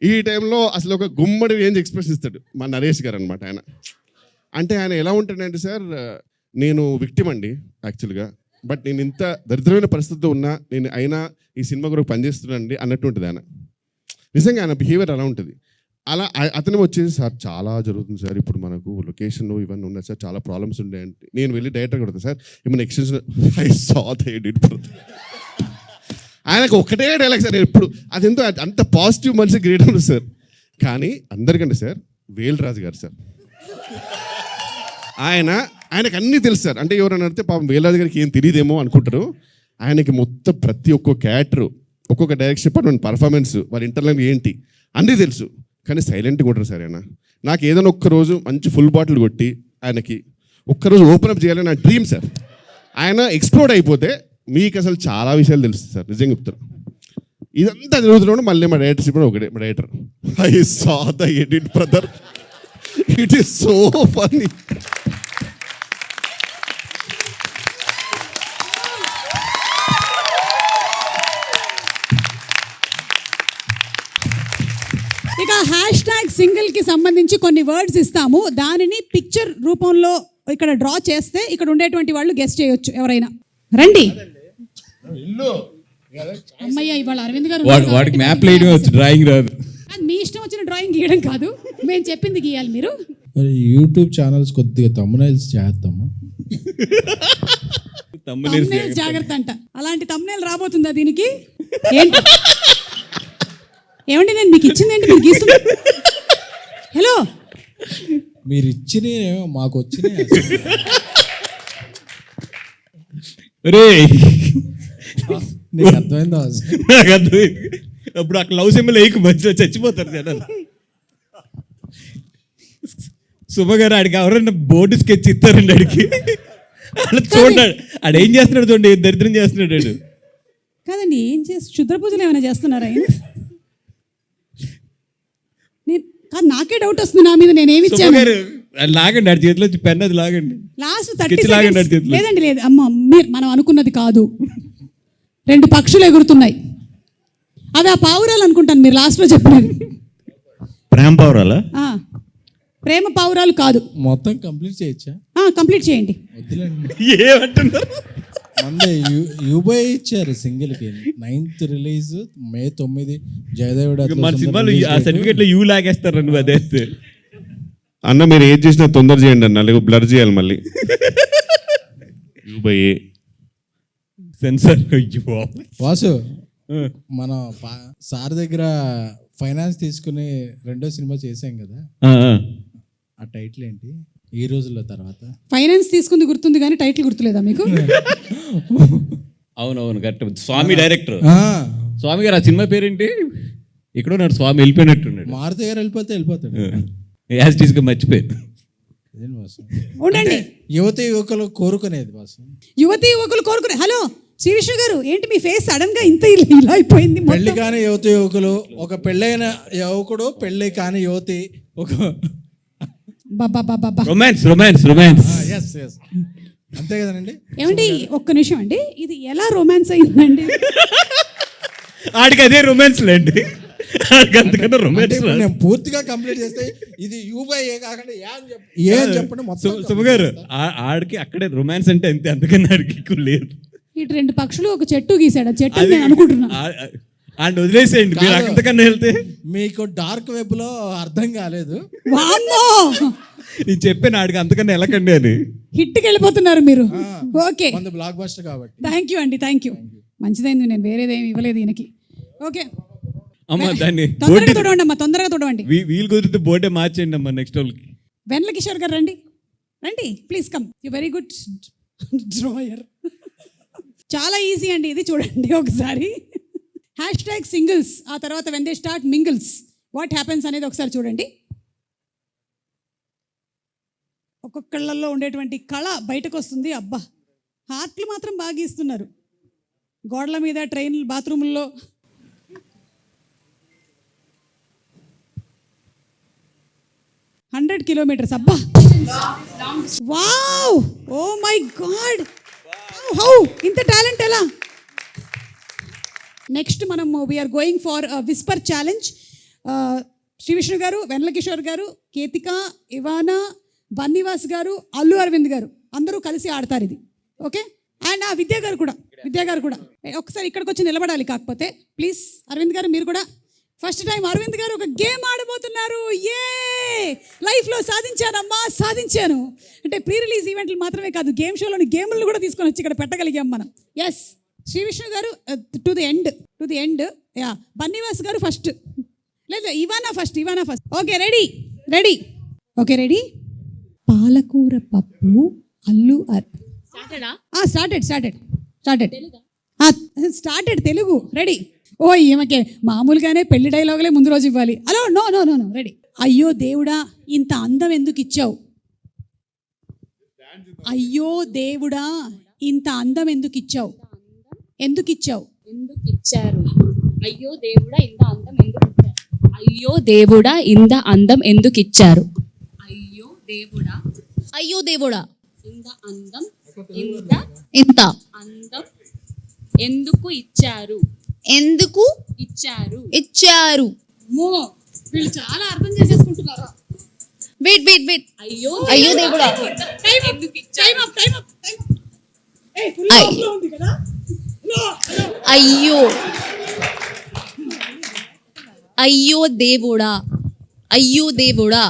ఈ టైంలో అసలు ఒక గుమ్మడి రేంజ్ ఎక్స్ప్రెస్ ఇస్తాడు మా నరేష్ గారు అనమాట. ఆయన ఎలా ఉంటాడంటే సార్, నేను విక్టిమ్ అండి యాక్చువల్గా, బట్ నేను ఇంత దరిద్రమైన పరిస్థితిలో ఉన్నా నేను అయినా ఈ సినిమా కొరకు పనిచేస్తున్నానండి అన్నట్టు ఉంటుంది ఆయన. నిజంగా ఆయన బిహేవియర్ అలా ఉంటుంది. అలా అతను వచ్చేసి సార్ చాలా జరుగుతుంది సార్, ఇప్పుడు మనకు లొకేషన్ ఇవన్నీ ఉన్నాయి సార్, చాలా ప్రాబ్లమ్స్ ఉన్నాయి అంటే నేను వెళ్ళి డైరెక్టర్ కొడతాను సార్, ఏమైనా extension I saw the edit. ఆయనకు ఒకటే డైలాగ్ సార్ ఎప్పుడు, అదెంతో అంత పాజిటివ్ మనిషి గ్రేట్ ఉంది సార్. కానీ అందరికంటే సార్ వేల్రాజు గారు సార్, ఆయనకు అన్నీ తెలుసు సార్. అంటే ఎవరైనా అడిగితే పాపం వేల్రాజు గారికి ఏం తెలియదేమో అనుకుంటారు. ఆయనకి మొత్తం ప్రతి ఒక్క క్యారెక్టరు, ఒక్కొక్క డైరెక్షన్ డిపార్ట్మెంట్ పర్ఫార్మెన్స్, వాళ్ళ ఇంటర్నల్ ఏంటి అన్నీ తెలుసు. కానీ సైలెంట్గా ఉంటారు సార్ ఆయన. నాకు ఏదైనా ఒక్కరోజు మంచి ఫుల్ బాటిల్ కొట్టి ఆయనకి ఒక్కరోజు ఓపెన్ అప్ చేయాలని నా డ్రీమ్ సార్. ఆయన ఎక్స్ప్లోర్డ్ అయిపోతే మీకు అసలు చాలా విషయాలు తెలుస్తుంది సార్, నిజంగా చెప్తారు. ఇదంతా జరుగుతున్నాడు. మళ్ళీ మా డైరెక్టర్ ఇప్పుడు ఒకటే, మా director I saw the edit, brother. It is so funny. ఇక #సింగిల్కి సంబంధించి కొన్ని వర్డ్స్ ఇస్తాము, దానిని పిక్చర్ రూపంలో ఇక్కడ డ్రా చేస్తే ఇక్కడ ఉండేటువంటి వాళ్ళు గెస్ట్ చేయొచ్చు. ఎవరైనా రండి. అమ్మయ్య, ఇవాళ అరవింద్ గారు వాడికి మ్యాప్ వేయడం వచ్చు, డ్రాయింగ్ రాదు. మీ ఇష్టం వచ్చిన డ్రాయింగ్ గీయడం కాదు, మేము చెప్పింది గీయాలి మీరు. యూట్యూబ్ ఛానల్స్ కొద్దిగా తమ్మునైల్స్ చేద్దామా? thumbnails జాగ్రత్త అంట. అలాంటి తమ్మునేల్ రాబోతుందా దీనికి? ఏంటి ఏమండి నేను మీకు ఇచ్చింది ఏంటి మీరు గీస్తున్నారు? హలో మీరు ఇచ్చినవి మాకు వచ్చినాయి. రే నీకు అర్థమైందా? నాకు అర్థమైంది. అప్పుడు అక్కడ లవ్ సింబల్ వేయకు, మధ్యలో చచ్చిపోతారు జనాలు. సుమ గారు ఆడికి ఎవరైనా బోర్డు స్కెచ్ ఇస్తారండి ఆడికి. అలా చూడండి ఆడు ఏం చేస్తున్నాడు, చూడండి ఏం దరిద్రం చేస్తున్నాడు ఆడు. కాదండి, ఏం చేసి క్షుద్ర పూజలు ఏమైనా చేస్తున్నారా ఆయన? కాదు, నాకే డౌట్ వస్తుంది నా మీద. నేను ఏమి సుమ ఇచ్చాను? గారు అది లాగండి, ఆడి చేతిలో పెన్ అది లాగండి. లాస్ట్ Sketch లాగండి ఆడి చేతిలో. లేదండి, లేదు అమ్మ, మీరు మనం అనుకున్నది కాదు. 2 పక్షులు ఎగురుతున్నాయి, అవి ఆ పావురాలు అనుకుంటాను మీరు లాస్ట్లో చెప్పినవి. ప్రేమ పౌరాలా? ఆ, ప్రేమ పావురాలు కాదు. మొత్తం కంప్లీట్ చేయొచ్చా? కంప్లీట్ చేయండి. వద్దులేండి. ఏమంటున్నారు? మందే యూబై ఇచ్చారు సింగిల్కి. 9th release, May 9 జయదేవుడు. మన సినిమాలు ఆ సర్టిఫికేట్లో యూ లాగేస్తారు నువ్వు అదే. అన్న మీరు ఏది చేసినా తొందర చేయండి అన్న, లేకపోతే బ్లర్ చేయాలి మళ్ళీ. యూబై సెన్సర్. వాసు, మన సార్ దగ్గర ఫైనాన్స్ తీసుకుని 2వ సినిమా చేసాం కదా, ఆ టైటిల్ ఏంటి ఈ రోజుల్లో? తర్వాత ఫైనాన్స్ తీసుకుంది గుర్తుంది కానీ టైటిల్ గుర్తులేదా మీకు? అవునవును కరెక్ట్. స్వామి డైరెక్టర్ స్వామి గారు. ఆ సినిమా పేరేంటి? ఇక్కడ ఉన్నాడు స్వామి, వెళ్ళిపోయినట్టున్నాడు. మారుతి గారు వెళ్ళిపోతాడు. యాజ్ టీస్ గా మర్చిపోయాడు. ఉండండి, యువతి యువకులు కోరుకునేది బాసు. యువతి యువకులు కోరుకునే. హలో శ్రీ విష్ణు గారు, ఏంటి మీ ఫేస్ సడన్ గా ఇంత ఇలా అయిపోయింది? పెళ్లి కాని యువతి యువకులు, ఒక పెళ్ళైన యువకుడు, పెళ్లి కాని యువతి, ఒక రొమాన్స్ రొమాన్స్ రొమాన్స్. అంతే కదండి. ఏమండి ఒక్క నిమిషం అండి, ఇది ఎలా రొమాన్స్ అయిందండి? ఆడికి అదే రొమాన్స్ లేండి, అంతకన్నా రొమాన్స్. నేను పూర్తిగా కంప్లీట్ చేస్తే ఇది యూబై ఏ కాకుండా ఏ అని చెప్పండి మొత్తం. సుమ గారు ఆడికి అక్కడే రొమాన్స్ అంటే అంతే, అందుకని ఆడికి ఎక్కువ లేదు. ఇటు 2 పక్షులు ఒక చెట్టు గీసాడు, ఆ చెట్టు నేను అనుకుంటున్నా. అండ్ వదిలేసేయండి, మీరు అంతకన్నా వెళ్తే. మీకు డార్క్ వెబ్ లో అర్థం కాలేదు. నేను చెప్పాను ఆడికి అంతకన్నా వెళ్ళకండి అని. హిట్కి వెళ్ళిపోతున్నారు మీరు. ఓకే, బ్లాక్ బస్టర్ కాబట్టి. థ్యాంక్ యూ అండి, థ్యాంక్ యూ. మంచిదైంది, నేను వేరేదేమి ఇవ్వలేదు ఈయనకి. ఓకే అమ్మా, దాన్ని తొందరగా తొడవండి అమ్మా, తొందరగా తొడవండి. వీలు కుదిరితే బోర్డే మార్చేయండి అమ్మా నెక్స్ట్ వాళ్ళకి. వెన్నెల కిషోర్ గారు రండి, రండి please come. You very good drawer. చాలా ఈజీ అండి ఇది, చూడండి ఒకసారి. #singles, ఆ తర్వాత when they start mingles what happens అనేది ఒకసారి చూడండి. ఒక్కొక్కళ్ళల్లో ఉండేటువంటి కళ బయటకు వస్తుంది. అబ్బా, హార్ట్లు మాత్రం బాగా గీస్తున్నారు. గోడల మీద, ట్రైన్ బాత్రూముల్లో. $100 kilometers. అబ్బా, wow, oh my God, how ఇంత టాలెంట్ ఎలా? నెక్స్ట్ మనం we're going for whisper challenge. Shri Vishnu garu, Vennela Kishore గారు, కేతిక, ఇవానా, బన్నీవాస్ గారు, అల్లు అరవింద్ గారు అందరూ కలిసి ఆడతారు ఇది. ఓకే, అండ్ విద్యా గారు కూడా ఒకసారి ఇక్కడికి వచ్చి నిలబడాలి. కాకపోతే ప్లీజ్ అరవింద్ గారు మీరు కూడా. ఫస్ట్ టైం అరవింద్ గారు ఒక గేమ్ ఆడబోతున్నారు. ఏ లైఫ్లో సాధించానమ్మా, సాధించాను అంటే ప్రీ రిలీజ్ ఈవెంట్లు మాత్రమే కాదు, గేమ్ షోలోని గేమ్లను కూడా తీసుకొని వచ్చి ఇక్కడ పెట్టగలిగాం మనం. Yes, Shri Vishnu garu to the end. Yeah, Bunny Vas garu first, లేదు Ivana first. Okay, ready. Okay, ready. పాలకూర పప్పు, అల్లు స్టార్టెడ్ తెలుగు. రెడీ. ఓ ఈమెకే మామూలుగానే పెళ్లి డైలాగులే ముందు రోజు ఇవ్వాలి. Hello, no, ready. అయ్యో దేవుడా, ఇంత అందం ఎందుకు ఇచ్చావు? అయ్యో దేవుడా, ఇంత అందం ఎందుకు ఇచ్చావు? అయ్యో దేవుడా, ఇంత అందం ఎందుకు ఇచ్చారు? అయ్యో దేవుడా, ఇంత అందం ఎందుకు ఇచ్చారు? ఇంత అందం ఎందుకు ఇచ్చారు? వీళ్ళు చాలా అర్థం చేసేసుకుంటున్నారు. వెయిట్. అయ్యో దేవుడా, అయ్యో దేవుడా,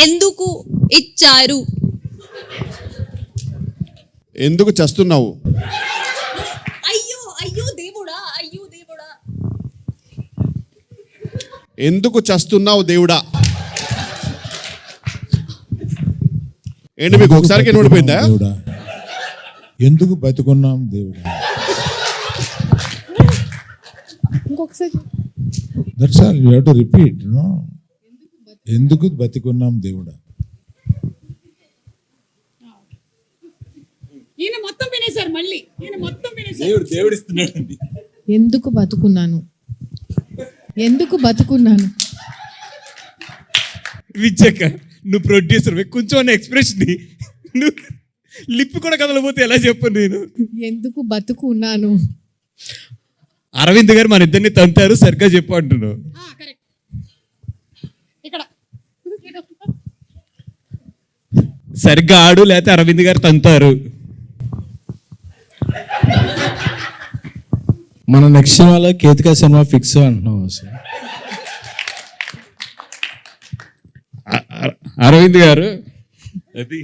ఎందుకు ఇచ్చారు? ఎందుకు చస్తున్నావు? అయ్యో దేవుడా. ఎందుకు చస్తున్నావు దేవుడా. ఏంటి మీకు ఒకసారికి వినపడిపోయిందా? దేవుడా ఎందుకు బతుకున్నాం దేవుడా. ఇంకొకసారి that's all you have to repeat no. ఎందుకు బతుకున్నాం దేవుడా. ఈయన మొత్తం వినేశారు మళ్ళీ. ఈయన మొత్తం వినేశారు. దేవుడు ఇస్తున్నాడు. ఎందుకు బతుకున్నాను, ఎందుకు బతుకున్నాను. విచ్చక్క నువ్వు ప్రొడ్యూసర్ కొంచెం అన్న ఎక్స్ప్రెషన్ నువ్వు లిప్ కూడా కదలపోతే ఎలా చెప్పను నేను. ఎందుకు బతుకున్నాను. అరవింద్ గారు మన ఇద్దరిని తంతారు, సరిగ్గా చెప్పు అంటున్నావు. కరెక్ట్. ఇక్కడ సరిగ్గా ఆడు, లేకపోతే అరవింద్ గారు తంతారు. మన నెక్స్ట్ సినిమాలో కేతికా సినిమా ఫిక్స్ అంటున్నాం అసలు. అరవింద్ గారు అది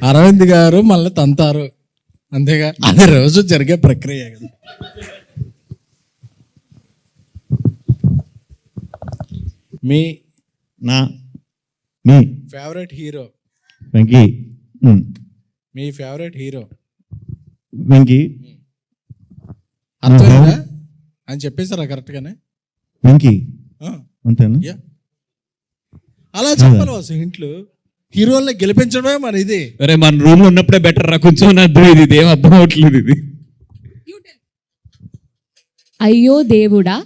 అరవింద్ గారు మళ్ళీ తంతారు, అంతేగా, అది రోజు జరిగే ప్రక్రియ కదా. మీ మీ ఫేవరెట్ హీరో, వెంకీ. మీ ఫేవరెట్ హీరో వెంకీ అర్థమైందా అని చెప్పేసారా కరెక్ట్గానే? వెంకీ ఆ, అంతేనా? యా. అలా చెప్పాలి అసలు. ఇంట్లో హీరోల్ని గెలిపించడమే మన ఇది. అరే మన రూమ్ లో ఉన్నప్పుడే బెటర్ రా, కొంచెం అర్థం ఇది ఏం అర్థం అవట్లేదు ఇది. అయ్యో దేవుడా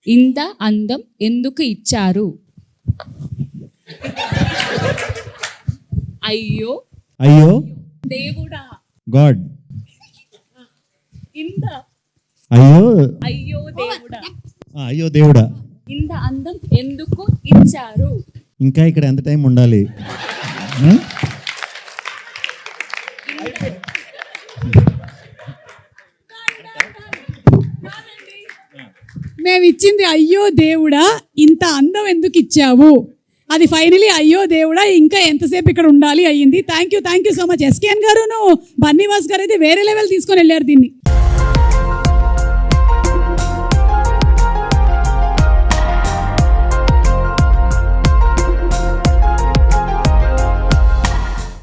ఇంత అందం ఎందుకు ఇచ్చారు. అయ్యో అయ్యో దేవుడా గాడ్. ఇంత అయ్యో అయ్యో దేవుడా అయ్యో దేవుడా. ఇంత అందం ఎందుకు ఇచ్చారు. ఇంకా ఇక్కడ ఎంత టైం ఉండాలి? మేము ఇచ్చింది అయ్యో దేవుడా ఇంత అందం ఎందుకు ఇచ్చావు, అది ఫైనలీ అయ్యో దేవుడా ఇంకా ఎంతసేపు ఇక్కడ ఉండాలి అయ్యింది. Thank you so much. SKN గారును బన్నీవాస్ గారు అయితే వేరే లెవెల్ తీసుకొని వెళ్ళారు దీన్ని.